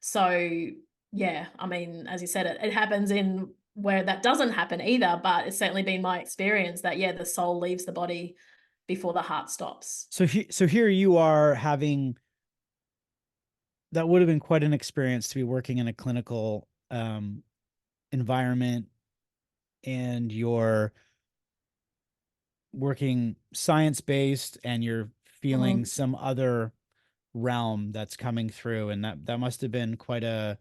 A: So yeah, I mean, as you said, it happens in where that doesn't happen either, but it's certainly been my experience that yeah, the soul leaves the body before the heart stops.
B: So here you are having, that would have been quite an experience to be working in a clinical environment, and you're working science based, and you're feeling
A: Mhm.
B: some other realm that's coming through, and that must have been quite a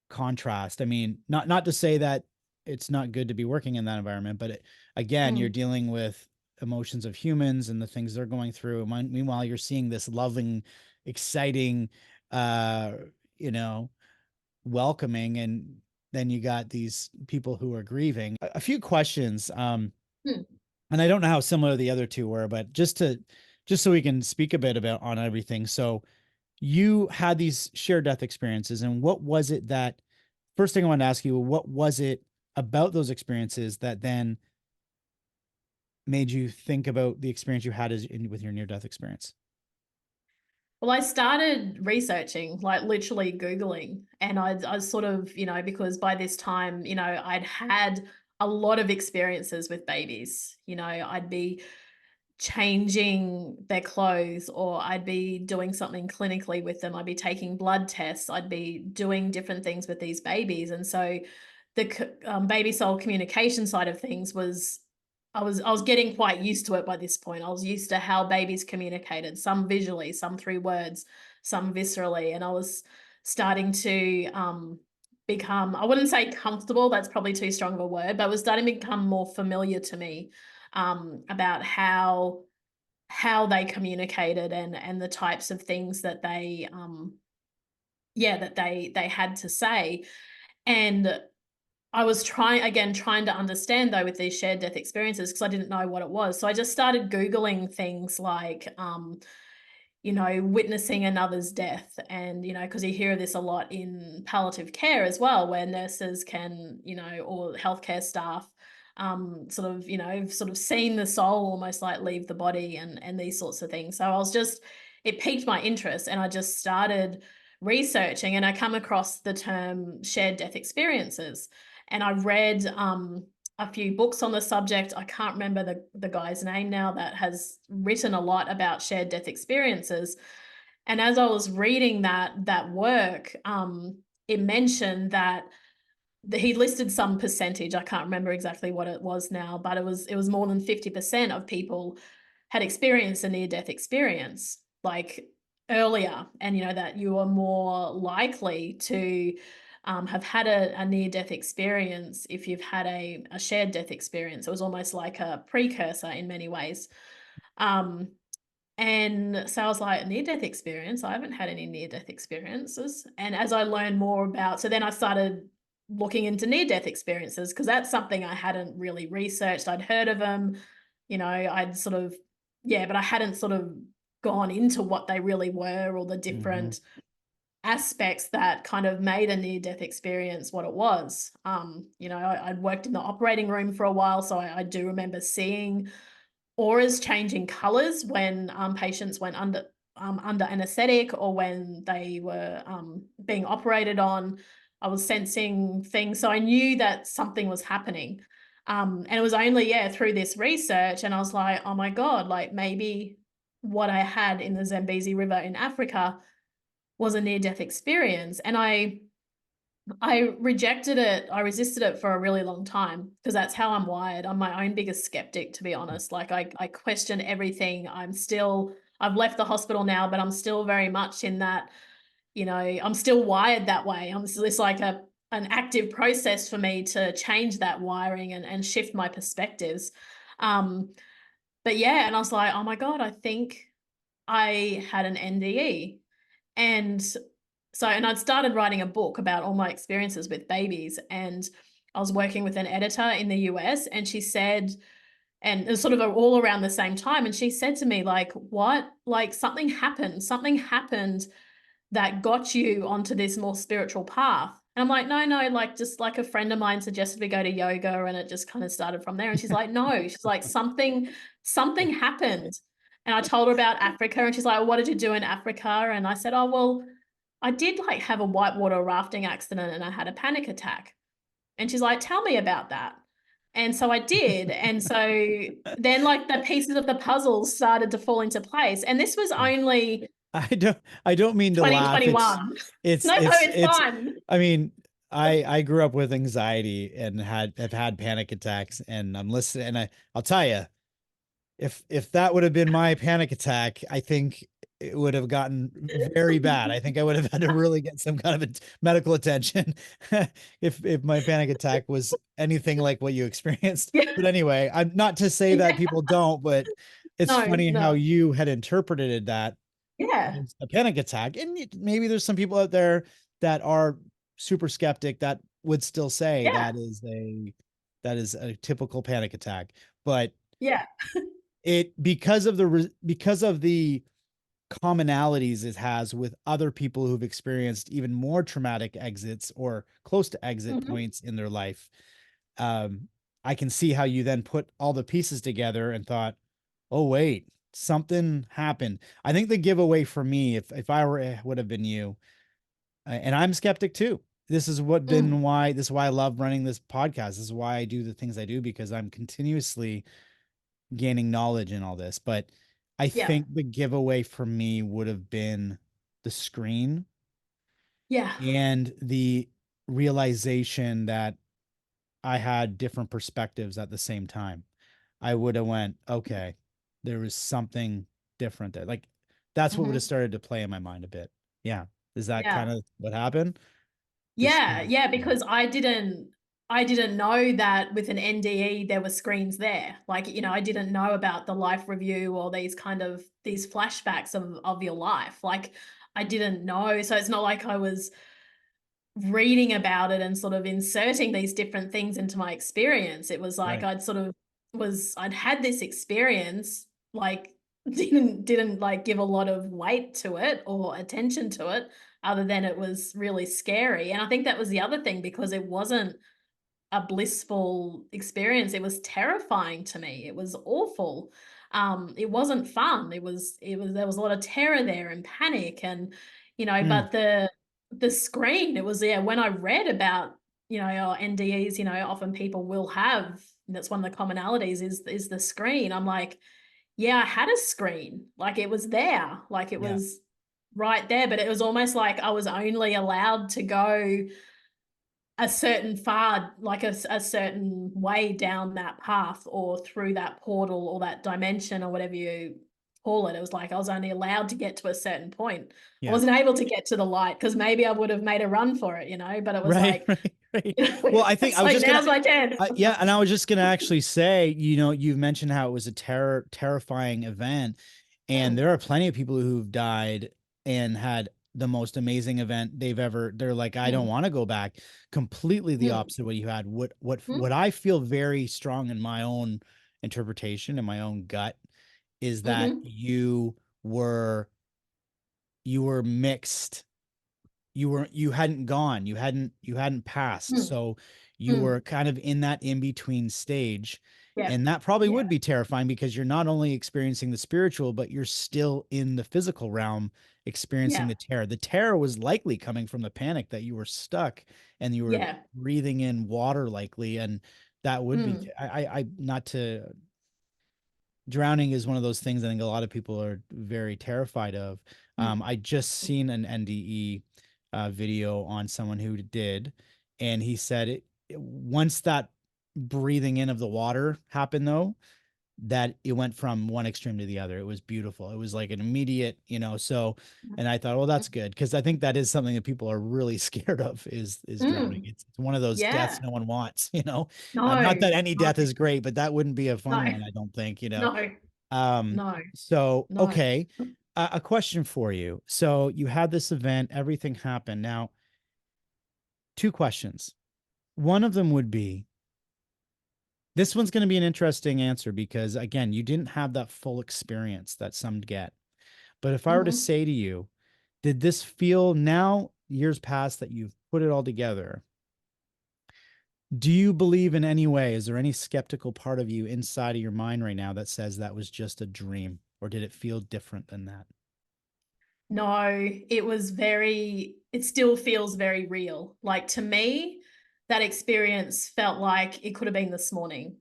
B: contrast. I mean, not to say that it's not good to be working in that environment, but again, you're
A: Mm.
B: dealing with emotions of humans and the things they're going through. Meanwhile, you're seeing this loving, exciting, uh, you know, welcoming, and then you got these people who are grieving. A few questions,
A: Mm.
B: and I don't know how similar the other two were, but just so we can speak a bit about on everything. So you had these shared death experiences, and what was it that, first thing I wanted to ask you, what was it about those experiences that then made you think about the experience you had with your near-death experience?
A: Well, I started researching, like literally Googling, and I sort of, because by this time, I'd had a lot of experiences with babies. I'd be changing their clothes, or I'd be doing something clinically with them. I'd be taking blood tests. I'd be doing different things with these babies. And so the baby soul communication side of things was, I was getting quite used to it by this point. I was used to how babies communicated, some visually, some through words, some viscerally, and I was starting to become, I wouldn't say comfortable, that's probably too strong of a word, but it was starting to become more familiar to me, about how they communicated, and the types of things that they that they had to say. And I was trying to understand though with these shared death experiences, because I didn't know what it was. So I just started Googling things like witnessing another's death. And, because you hear of this a lot in palliative care as well, where nurses can, or healthcare staff, sort of seen the soul almost like leave the body, and these sorts of things. So it piqued my interest, and I just started researching, and I come across the term shared death experiences. And I read, a few books on the subject. I can't remember the guy's name now that has written a lot about shared death experiences. And as I was reading that work, it mentioned that he listed some percentage. I can't remember exactly what it was now, but it was more than 50% of people had experienced a near death experience like earlier, and that you are more likely to have had a near death experience if you've had a shared death experience. It was almost like a precursor in many ways. Um, and so I was like, near death experience? I haven't had any near death experiences. And as I learned more about, so then I started looking into near death experiences, because that's something I hadn't really researched. I'd heard of them, I'd sort of, yeah, but I hadn't sort of gone into what they really were, or the
B: Mm-hmm.
A: different aspects that kind of made a near death experience what it was. I'd worked in the operating room for a while, so I do remember seeing auras changing colors when patients went under anesthetic, or when they were being operated on. I was sensing things, so I knew that something was happening. And it was only, yeah, through this research, and I was like, oh my God, like maybe what I had in the Zambezi River in Africa was a near-death experience. And I rejected it. I resisted it for a really long time, because that's how I'm wired. I'm my own biggest skeptic, to be honest. Like I question everything. I've left the hospital now, but I'm still very much in that, I'm still wired that way. It's like an active process for me to change that wiring, and shift my perspectives. Um, but yeah, and I was like, oh my God, I think I had an NDE. And and I'd started writing a book about all my experiences with babies. And I was working with an editor in the US, and she said, and it was sort of all around the same time. And she said to me, like, what? Like, something happened that got you onto this more spiritual path. And I'm like, no, no, like, just like a friend of mine suggested we go to yoga, and it just kind of started from there. And she's like, no, she's like, something happened. And I told her about Africa, and she's like, well, what did you do in Africa? And I said, oh, well, I did like have a whitewater rafting accident, and I had a panic attack. And she's like, tell me about that. And so I did. And so then like the pieces of the puzzle started to fall into place. And this was only
B: I don't mean to laugh.
A: 2021.
B: It's
A: No, no,
B: it's
A: it's
B: it's
A: fine.
B: I mean, I grew up with anxiety and have had panic attacks, and I'm listening, and I'll tell you, if that would have been my panic attack, I think it would have gotten very bad. I think I would have had to really get some kind of medical attention if my panic attack was anything like what you experienced.
A: Yeah.
B: But anyway, I'm not to say that
A: Yeah.
B: people don't, but it's
A: No,
B: funny how
A: no.
B: you had interpreted that
A: Yeah.
B: as a panic attack. And maybe there's some people out there that are super skeptic that would still say
A: Yeah.
B: that is a typical panic attack. But
A: Yeah.
B: it because of the commonalities it has with other people who've experienced even more traumatic exits or close to exit
A: Mhm.
B: points in their life. Um, I can see how you then put all the pieces together and thought, oh wait, something happened. I think the giveaway for me, if I were would have been you, and I'm skeptic too. This is what
A: Mm,
B: been why this is why I love running this podcast. This is why I do the things I do, because I'm continuously gaining knowledge in all this. But I
A: yeah.
B: think the giveaway for me would have been the screen
A: Yeah.
B: and the realization that I had different perspectives at the same time. I would have went, okay, there was something different there. Like that's what would have
A: Hmm.
B: started to play in my mind a bit. Yeah. Is that kind
A: Yeah.
B: of what happened? The
A: Yeah,
B: screen.
A: yeah,
B: Yeah.
A: because I didn't know that with an NDE there were screens there. Like, I didn't know about the life review or these flashbacks of your life. Like I didn't know. So it's not like I was reading about it and sort of inserting these different things into my experience. It was like
B: Right.
A: I'd had this experience, like didn't like give a lot of weight to it or attention to it, other than it was really scary. And I think that was the other thing, because it wasn't a blissful experience. It was terrifying to me. It was awful. It wasn't fun. It was there was a lot of terror there and panic, and
B: Mm,
A: but the screen, it was, yeah, when I read about, NDEs, often people will have, that's one of the commonalities is the screen. I'm like, yeah, I had a screen. Like it was there. Like it
B: yeah.
A: was right there, but it was almost like I was only allowed to go a certain far, like a certain way down that path or through that portal or that dimension or whatever you call it. It was like I was only allowed to get to a certain point. I
B: Yeah.
A: wasn't able to get to the light because maybe I would have made a run for it, but it was
B: Right,
A: like,
B: right, right. Well, I think I
A: it's
B: was
A: like
B: just gonna,
A: now's my chance.
B: yeah, and I was just gonna actually say, you've mentioned how it was a terrifying event, and
A: Mm,
B: there are plenty of people who've died and had the most amazing event they've ever. They're like, I don't
A: mm,
B: want to go back. Completely the
A: mm,
B: opposite of what you had. What
A: mm,
B: I feel very strong in my own interpretation and my own gut is that
A: mhm.
B: you were mixed. You hadn't gone, you hadn't passed,
A: Mm,
B: so you were
A: mm.
B: kind of in that in between stage.
A: Yeah,
B: And that probably
A: yeah,
B: would be terrifying because you're not only experiencing the spiritual, but you're still in the physical realm experiencing
A: yeah,
B: the terror was likely coming from the panic that you were stuck and you were
A: yeah.
B: breathing in water likely. And that would be,
A: Mm,
B: I not to drowning is one of those things I think a lot of people are very terrified of.
A: mm,
B: I just seen an NDE video on someone who did, and he said once that breathing in of the water happened, though, that it went from one extreme to the other. It was beautiful. It was like an immediate, so, and I thought, well, that's good because I think that is something that people are really scared of is drowning.
A: mm.
B: It's one of those deaths
A: Yeah.
B: no one wants, not
A: No,
B: that any
A: no,
B: death is great, but that wouldn't be a
A: no,
B: fun one, I don't think.
A: no,
B: Um,
A: no,
B: so
A: no.
B: okay, a question for you. So you had this event, everything happened. Now, two questions. One of them would be, this one's going to be an interesting answer because again, you didn't have that full experience that some get. But if I were to
A: Mhm.
B: say to you, did this feel now years past that you've put it all together? Do you believe in any way? Is there any skeptical part of you inside of your mind right now that says that was just a dream? Or did it feel different than that?
A: No, it still feels very real. Like to me, that experience felt like it could have been this morning.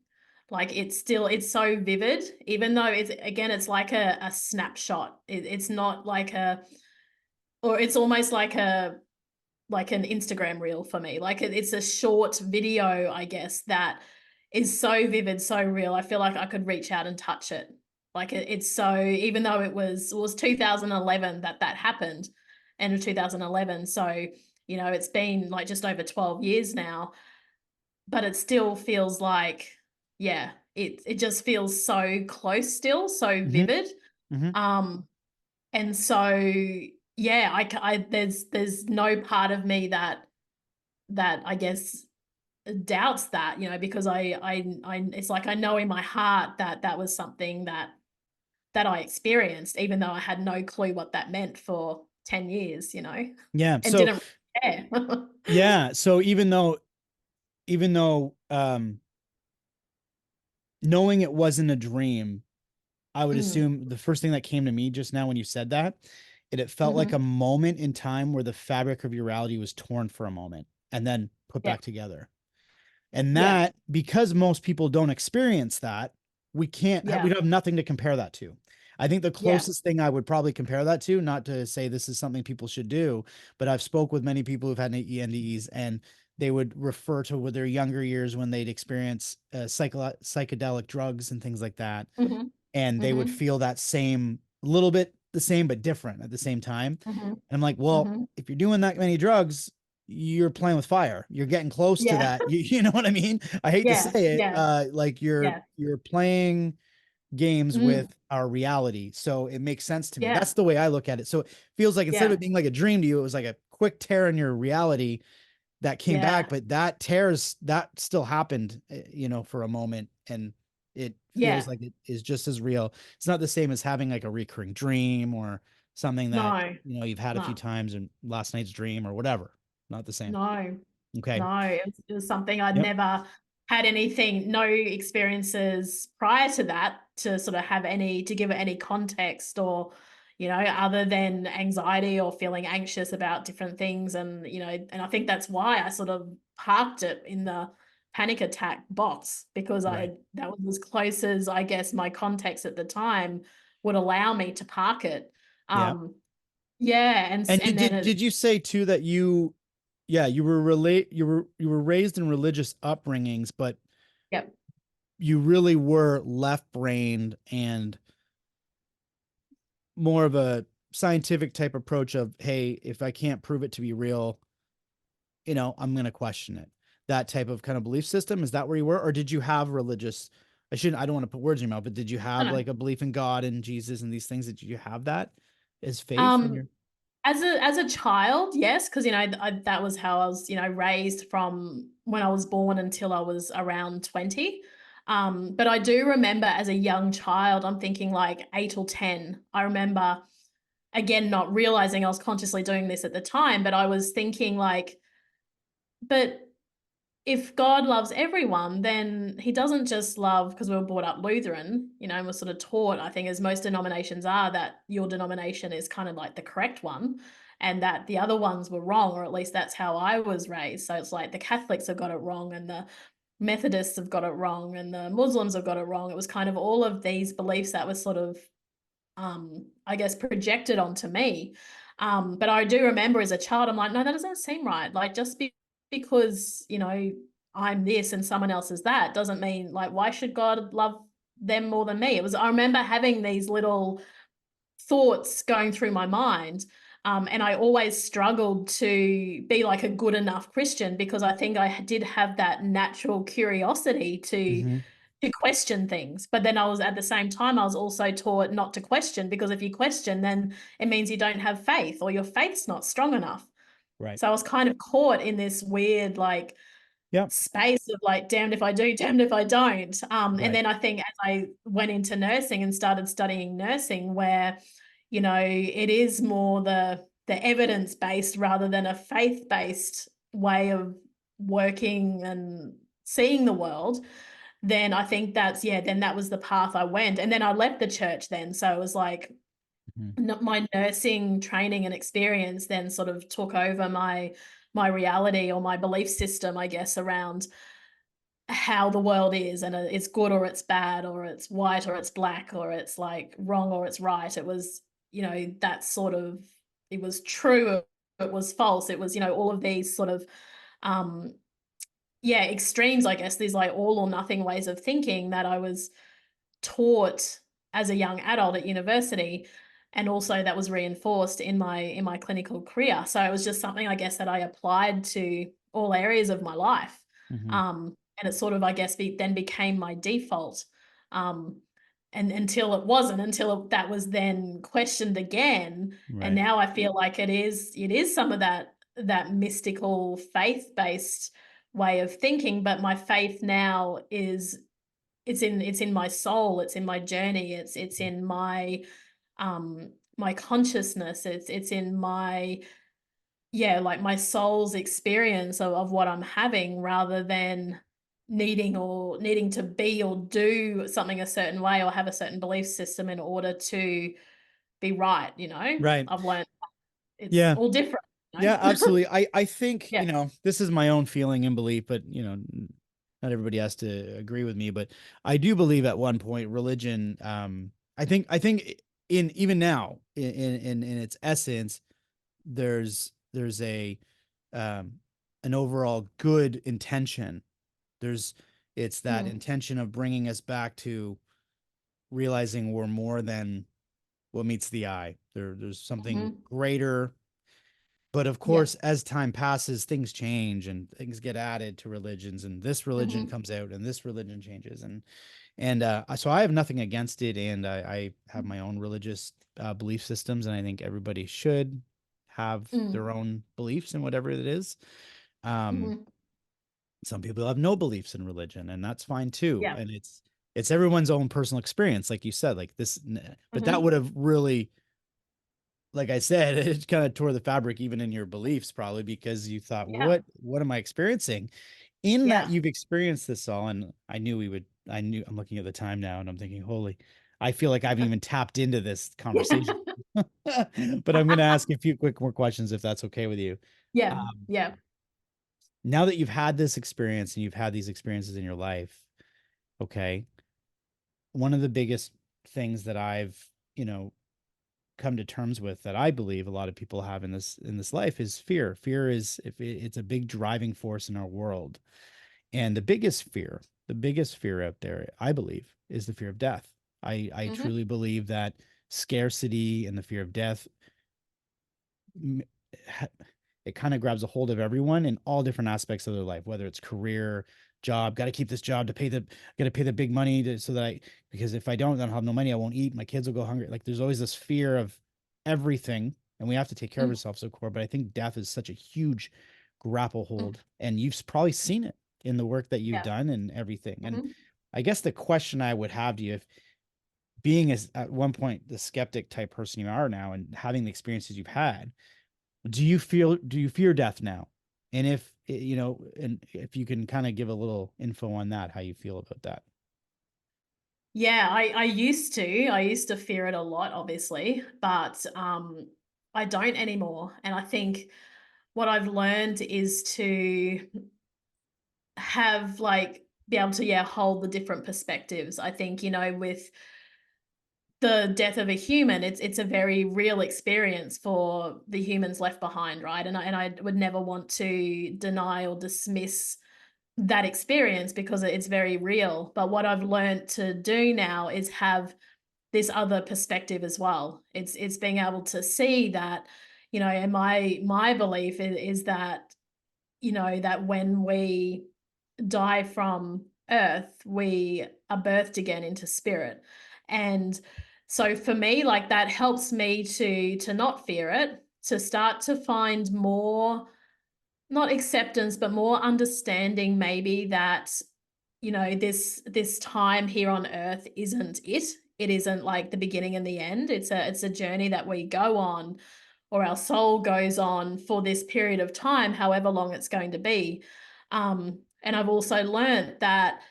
A: Like it's so vivid, even though it's like a snapshot. It's not like or it's almost like an Instagram reel for me. Like it's a short video, I guess, that is so vivid, so real. I feel like I could reach out and touch it. Like it's so, even though it was 2011 that happened, end of 2011. So, it's been like just over 12 years now, but it still feels like, yeah, it just feels so close still, so
B: Mm-hmm.
A: vivid.
B: Mm-hmm.
A: Um, and so yeah, there's no part of me that I guess doubts that, because it's like I know in my heart that that was something that I experienced, even though I had no clue what that meant for 10 years,
B: Yeah.
A: and
B: So
A: didn't care.
B: yeah. So even though knowing it wasn't a dream, I would
A: Mm,
B: assume the first thing that came to me just now when you said that, it felt like a
A: hmm.
B: moment in time where the fabric of your reality was torn for a moment and then put
A: Yeah.
B: back together. And
A: Yeah.
B: that, because most people don't experience that, we
A: Yeah.
B: don't have nothing to compare that to. I think the
A: Yeah.
B: closest thing I would probably compare that to, not to say this is something people should do, but I've spoke with many people who've had NDEs, and they would refer to with their younger years when they'd experience psychedelic drugs and things like that,
A: Hmm.
B: and they would
A: Hmm.
B: feel that same, little bit the same but different at the same time.
A: Hmm.
B: And I'm like, well,
A: Hmm.
B: if you're doing that many drugs, you're playing with fire. You're getting close to
A: Yeah.
B: that. You know what I mean? I hate to
A: Yeah.
B: say it.
A: Yeah.
B: Like
A: Yeah.
B: you're playing games
A: Mm,
B: with our reality. So it makes sense to me.
A: yeah.
B: That's the way I look at it. So it feels like instead of
A: Yeah.
B: it being like a dream to you, it was like a quick tear in your reality that came back,
A: Yeah.
B: but that still happened, for a moment, and it feels
A: Yeah.
B: like it is just as real. It's not the same as having like a recurring dream or something that,
A: No.
B: you've had a few
A: No.
B: times and last night's dream or whatever. Not the same.
A: No.
B: Okay.
A: No, it was something I'd
B: Yep.
A: never had anything, no experiences prior to that to sort of have any, to give it any context or, other than anxiety or feeling anxious about different things. And I think that's why I sort of parked it in the panic attack box because
B: Right.
A: that was as close as I guess my context at the time would allow me to park it.
B: Yeah.
A: Um, yeah,
B: And
A: and then it,
B: did you say too that yeah, you were raised in religious upbringings, but
A: yeah.
B: you really were left brained and more of a scientific type approach of, hey, if I can't prove it to be real, I'm going to question it. That type of kind of belief system. Is that where you were? Or did you have religious? I don't want to put words in your mouth, but did you
A: I
B: have
A: don't know.
B: like a belief in God and Jesus and these things? Did you have that as faith in
A: Um,
B: your?
A: as a child, yes, because that was how I was, raised from when I was born until I was around 20. But I do remember as a young child, I'm thinking like 8 or 10. I remember again not realizing I was consciously doing this at the time, but I was thinking like, but if God loves everyone, then he doesn't just love, because we were brought up Lutheran, and we're sort of taught, I think, as most denominations are, that your denomination is kind of like the correct one and that the other ones were wrong, or at least that's how I was raised. So it's like the Catholics have got it wrong and the Methodists have got it wrong and the Muslims have got it wrong. It was kind of all of these beliefs that were sort of I guess projected onto me. But I do remember as a child, I'm like, no, that doesn't seem right. Like because, I'm this and someone else is that doesn't mean like, why should God love them more than me? I remember having these little thoughts going through my mind. And I always struggled to be like a good enough Christian because I think I did have that natural curiosity
B: Mm-hmm.
A: to question things. But then I was at the same time, I was also taught not to question because if you question, then it means you don't have faith or your faith's not strong enough.
B: Right.
A: So I was kind of caught in this weird like
B: Yeah.
A: space of like damned if I do, damned if I don't. And
B: Right.
A: then I think as I went into nursing and started studying nursing, where it is more the evidence based rather than a faith based way of working and seeing the world, then I think then that was the path I went. And then I left the church then. So it was like
B: Mm-hmm.
A: my nursing training and experience then sort of took over my reality or my belief system, I guess, around how the world is and it's good or it's bad or it's white or it's black or it's like wrong or it's right. It was, that sort of, it was true, it was false. It was, all of these sort of um yeah, extremes, I guess, these like all or nothing ways of thinking that I was taught as a young adult at university, and also that was reinforced in my clinical career. So it was just something I guess that I applied to all areas of my life.
B: Mm-hmm.
A: And it sort of I guess then became my default. um, and until that was then questioned again, and
B: Right.
A: now I feel like it is some of that mystical faith based way of thinking, but my faith now is it's in my soul, it's in my journey, it's in my consciousness, it's in my like my soul's experience of what I'm having rather than needing to be or do something a certain way or have a certain belief system in order to be right, you know?
B: Right.
A: I've learned it's
B: Yeah.
A: all different, you
B: Yeah,
A: know?
B: absolutely. I think,
A: Yeah.
B: this is my own feeling and belief, but not everybody has to agree with me, but I do believe at one point religion, I think in even now in its essence, there's a an overall good intention. There's it's that
A: Mm,
B: intention of bringing us back to realizing we're more than what meets the eye. There's something
A: mhm.
B: greater. But of
A: Yeah.
B: course, as time passes, things change and things get added to religions, and this religion
A: Mhm.
B: comes out and this religion changes. And so I have nothing against it, and I have my own religious belief systems, and I think everybody should have
A: Mm,
B: their own beliefs in whatever it is. Um,
A: mhm.
B: some people have no beliefs in religion, and that's fine too.
A: Yeah.
B: And it's everyone's own personal experience, like you said, like this. But that would
A: Mhm.
B: have really, like I said, it kind of tore the fabric even in your beliefs, probably because you thought, well,
A: Yeah.
B: what am I experiencing? In that
A: Yeah.
B: you've experienced this all, and I knew I'm looking at the time now and I'm thinking, holy, I feel like I've even tapped into this conversation. But I'm gonna ask a few quick more questions if that's okay with you.
A: Yeah.
B: Um,
A: Yeah.
B: now that you've had this experience and you've had these experiences in your life, okay, one of the biggest things that I've, come to terms with that I believe a lot of people have in this life is fear. Fear is if it's a big driving force in our world. And the biggest fear out there, I believe, is the fear of death. I
A: Mhm.
B: truly believe that scarcity and the fear of death it kind of grabs a hold of everyone in all different aspects of their life, whether it's career, job, got to keep this job to got to pay the big money so that because if I don't, then I'll have no money. I won't eat. My kids will go hungry. Like there's always this fear of everything, and we have to take care of
A: Mm,
B: ourselves, of course. But I think death is such a huge grapple
A: mm.
B: hold, and you've probably seen it in the work that you've
A: Yeah.
B: done and everything. And
A: Mhm.
B: I guess the question I would have to you, if being as at one point the skeptic type person you are now, and having the experiences you've had, do you fear death now? And if and if you can kind of give a little info on that, how you feel about that.
A: Yeah, I used to fear it a lot, obviously, but I don't anymore. And I think what I've learned is to have like be able to, yeah, hold the different perspectives. I think, with the death of a human, it's a very real experience for the humans left behind, right? And I would never want to deny or dismiss that experience because it's very real. But what I've learned to do now is have this other perspective as well. It's being able to see that, and my belief is that, that when we die from earth, we are birthed again into spirit. And so for me, like that helps me to not fear it, to start to find more, not acceptance, but more understanding maybe that, this time here on earth isn't it. It isn't like the beginning and the end. It's a journey that we go on, or our soul goes on for this period of time, however long it's going to be. And I've also learned that,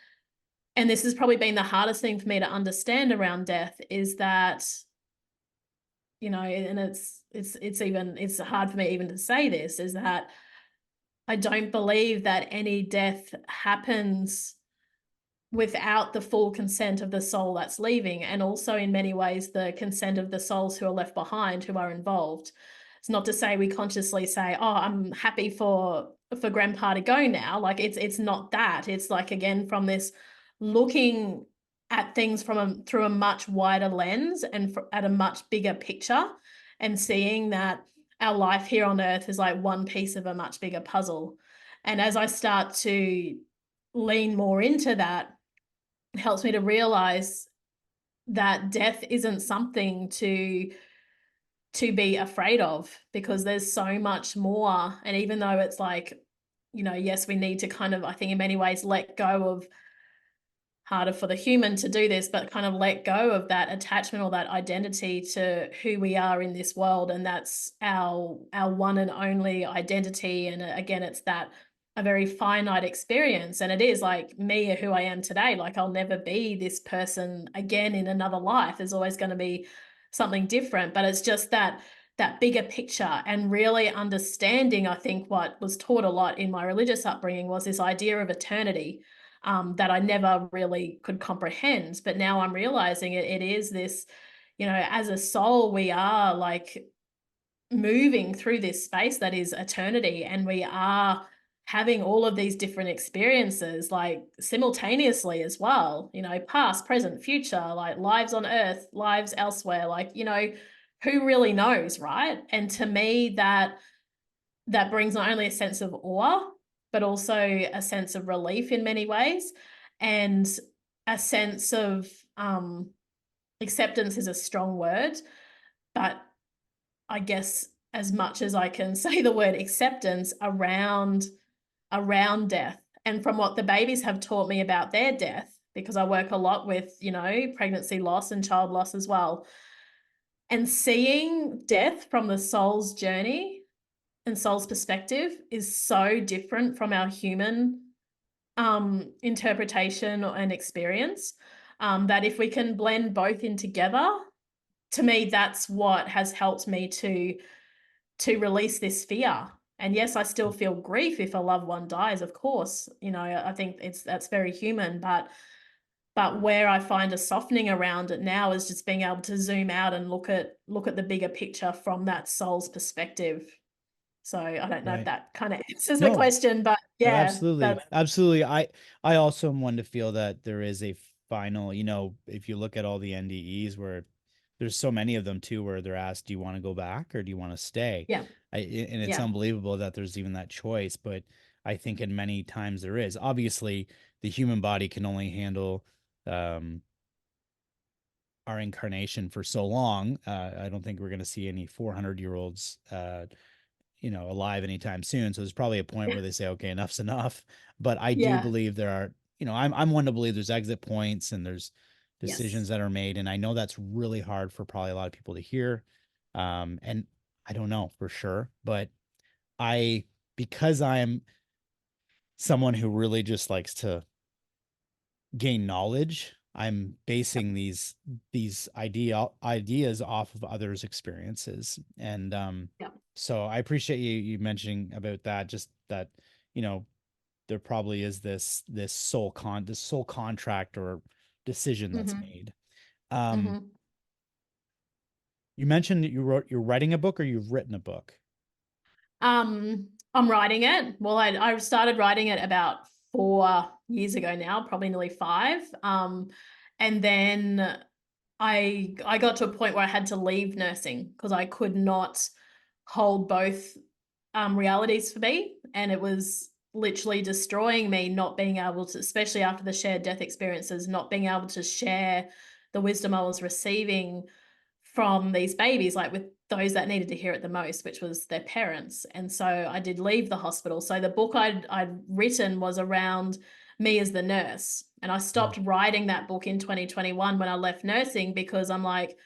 A: and this has probably been the hardest thing for me to understand around death, is that, and it's hard for me even to say this, is that I don't believe that any death happens without the full consent of the soul that's leaving, and also in many ways the consent of the souls who are left behind, who are involved. It's not to say we consciously say, oh, I'm happy for grandpa to go now. Like it's not that. It's like, again, from this looking at things through a much wider lens and at a much bigger picture, and seeing that our life here on earth is like one piece of a much bigger puzzle. And as I start to lean more into that, it helps me to realize that death isn't something to be afraid of, because there's so much more. And even though it's like, yes, we need to kind of, I think in many ways, let go of, harder for the human to do this, but kind of let go of that attachment or that identity to who we are in this world. And that's our one and only identity. And again, it's that a very finite experience. And it is like me, who I am today. Like I'll never be this person again in another life. There's always going to be something different. But it's just that bigger picture and really understanding. I think what was taught a lot in my religious upbringing was this idea of eternity. That I never really could comprehend. But now I'm realizing it is this, as a soul, we are like moving through this space that is eternity, and we are having all of these different experiences like simultaneously as well, past, present, future, like lives on earth, lives elsewhere, like, who really knows, right? And to me, that brings not only a sense of awe, but also a sense of relief in many ways, and a sense of acceptance is a strong word, but I guess as much as I can say the word acceptance around death. And from what the babies have taught me about their death, because I work a lot with, pregnancy loss and child loss as well. And seeing death from the soul's journey and soul's perspective is so different from our human interpretation and experience, that if we can blend both in together, to me, that's what has helped me to release this fear. And yes, I still feel grief if a loved one dies, of course. I think that's very human, but where I find a softening around it now is just being able to zoom out and look at the bigger picture from that soul's perspective. So I don't know if
B: Right.
A: that kind of answers the
B: No,
A: question, but
B: no,
A: yeah,
B: absolutely.
A: that's
B: Absolutely. I also am one to feel that there is a final, if you look at all the NDEs where there's so many of them too, where they're asked, do you want to go back or do you want to stay?
A: yeah,
B: And it's
A: yeah.
B: unbelievable that there's even that choice, but I think in many times there is. Obviously, the human body can only handle um our incarnation for so long. I don't think we're going to see any 400-year-olds alive anytime soon. So there's probably a point where they say, okay, enough's enough. But I do
A: Yeah.
B: believe there are, I'm one to believe there's exit points and there's decisions
A: Yes.
B: that are made. And I know that's really hard for probably a lot of people to hear. And I don't know for sure, but because I'm someone who really just likes to gain knowledge, I'm
A: Yep.
B: basing these ideas off of others' experiences. And
A: Yep.
B: so I appreciate you mentioning about that, just that, you know, there probably is this soul contract or decision that's
A: Mm-hmm.
B: made. Um,
A: Mm-hmm.
B: you mentioned that you're writing a book or you've written a book.
A: I'm writing it. Well, I started writing it about 4 years ago now, probably nearly five. And then I got to a point where I had to leave nursing because I could not hold both realities for me, and it was literally destroying me not being able to, especially after the shared death experiences, not being able to share the wisdom I was receiving from these babies, like with those that needed to hear it the most, which was their parents. And so I did leave the hospital. So the book I'd written was around me as the nurse. And I
B: Mm.
A: stopped writing that book in 2021 when I left nursing, because I'm like,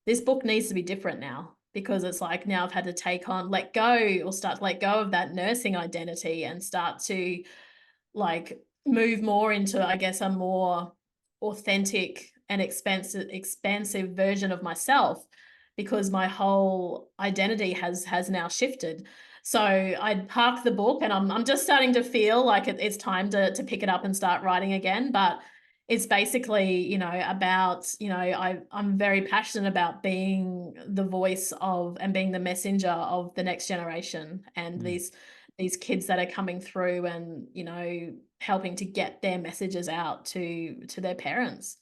A: this book needs to be different now, because it's like now I've had to let go, or start to let go of that nursing identity and start to like move more into, I guess, a more authentic and expansive version of myself, because my whole identity has now shifted. So I parked the book, and I'm just starting to feel like it's time to pick it up and start writing again. But it's basically, about, I'm very passionate about being the voice of and being the messenger of the next generation, and
B: Mm.
A: these kids that are coming through, and helping to get their messages out to their parents.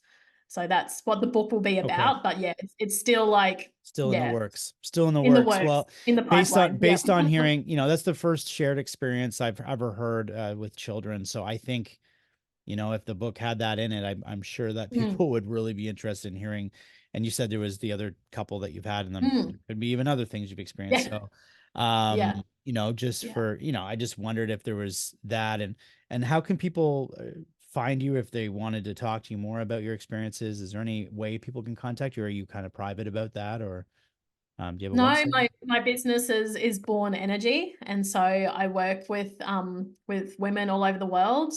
A: So that's what the book will be
B: Okay.
A: about. But yeah, it's still like,
B: Still in the
A: yeah,
B: works. Still in the
A: in the
B: works.
A: works,
B: Well,
A: in the
B: based on
A: pipeline. Yep.
B: based on hearing, that's the first shared experience I've ever heard with children. So I think, if the book had that in it, I'm sure that
A: Mm,
B: people would really be interested in hearing. And you said there was the other couple that you've had, and then there
A: mm,
B: could be even other things you've experienced.
A: yeah,
B: So,
A: yeah,
B: just
A: yeah.
B: for, I just wondered if there was that, and how can people find you if they wanted to talk to you more about your experiences? Is there any way people can contact you? Or are you kind of private about that, or? Do you have a
A: No,
B: website?
A: my business is Born Energy, and so I work with women all over the world.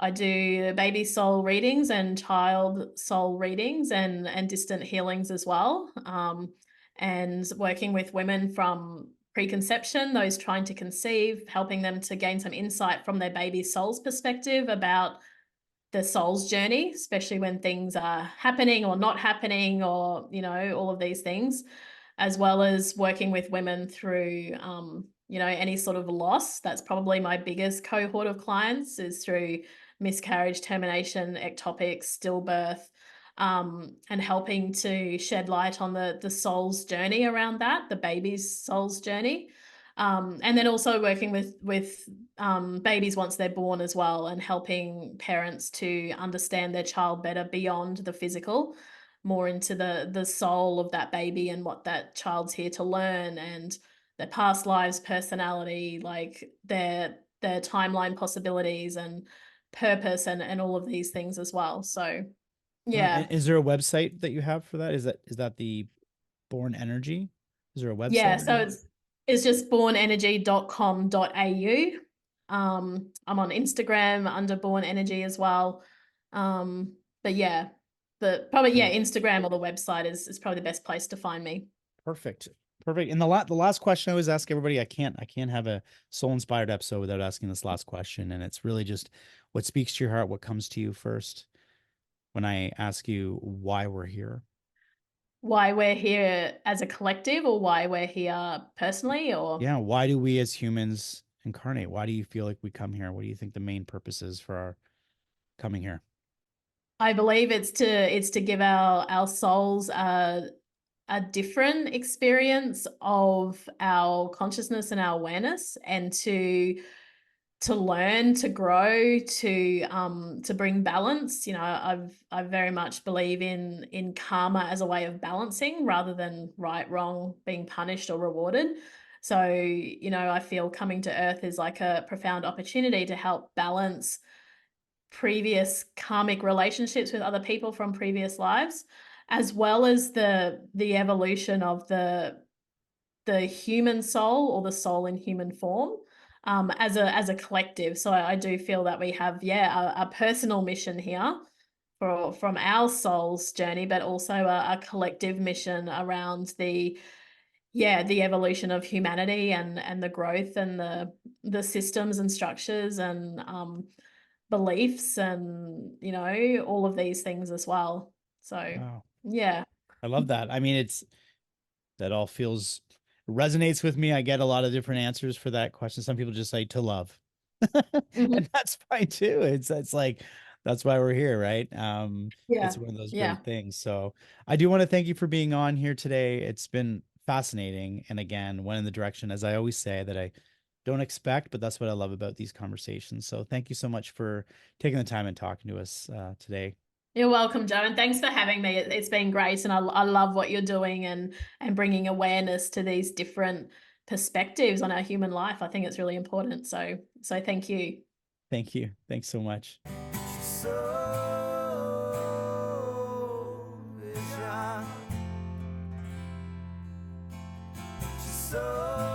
A: I do baby soul readings and child soul readings and distant healings as well. And working with women from preconception, those trying to conceive, helping them to gain some insight from their baby soul's perspective about the soul's journey, especially when things are happening or not happening, or, all of these things, as well as working with women through, any sort of loss. That's probably my biggest cohort of clients, is through miscarriage, termination, ectopic, stillbirth, and helping to shed light on the soul's journey around that, the baby's soul's journey. And then also working with babies once they're born as well, and helping parents to understand their child better beyond the physical, more into the soul of that baby and what that child's here to learn, and their past lives, personality, like their timeline possibilities and purpose, and all of these things as well. So yeah.
B: Is there a website that you have for that? Is that the Born Energy? Is there a
A: Yeah,
B: website or
A: so
B: anything?
A: it's just bornenergy.com.au. I'm on Instagram under Born Energy as well. But yeah, probably, yeah,
B: Great.
A: Instagram or the website is probably the best place to find me.
B: Perfect. Perfect. And the last question I always ask everybody, I can't have a soul inspired episode without asking this last question. And it's really just what speaks to your heart, what comes to you first when I ask you why we're here.
A: Why we're here as a collective, or why we're here personally, or
B: Yeah, why do we as humans incarnate? Why do you feel like we come here? What do you think the main purpose is for our coming here?
A: I believe it's to give our souls a different experience of our consciousness and our awareness, and to learn, to grow, to bring balance. I very much believe in karma as a way of balancing, rather than right, wrong, being punished or rewarded. So, I feel coming to earth is like a profound opportunity to help balance previous karmic relationships with other people from previous lives, as well as the evolution of the human soul, or the soul in human form, as a collective. So I do feel that we have, yeah, a personal mission here from our soul's journey, but also a collective mission around the evolution of humanity, and the growth, and the systems and structures, and beliefs, and all of these things as well. So
B: Wow.
A: yeah.
B: I love that. I mean, that all feels resonates with me. I get a lot of different answers for that question. Some people just say to love.
A: Mhm.
B: And that's fine too. It's like that's why we're here, right?
A: Yeah.
B: It's one of those
A: Yeah.
B: great things. So I do want to thank you for being on here today. It's been fascinating. And again, went in the direction, as I always say, that I don't expect, but that's what I love about these conversations. So thank you so much for taking the time and talking to us today.
A: You're welcome, Joe, and thanks for having me. It's been great, and I love what you're doing, and bringing awareness to these different perspectives on our human life. I think it's really important. So thank you.
B: Thank you. Thanks so much.
C: So is ya. So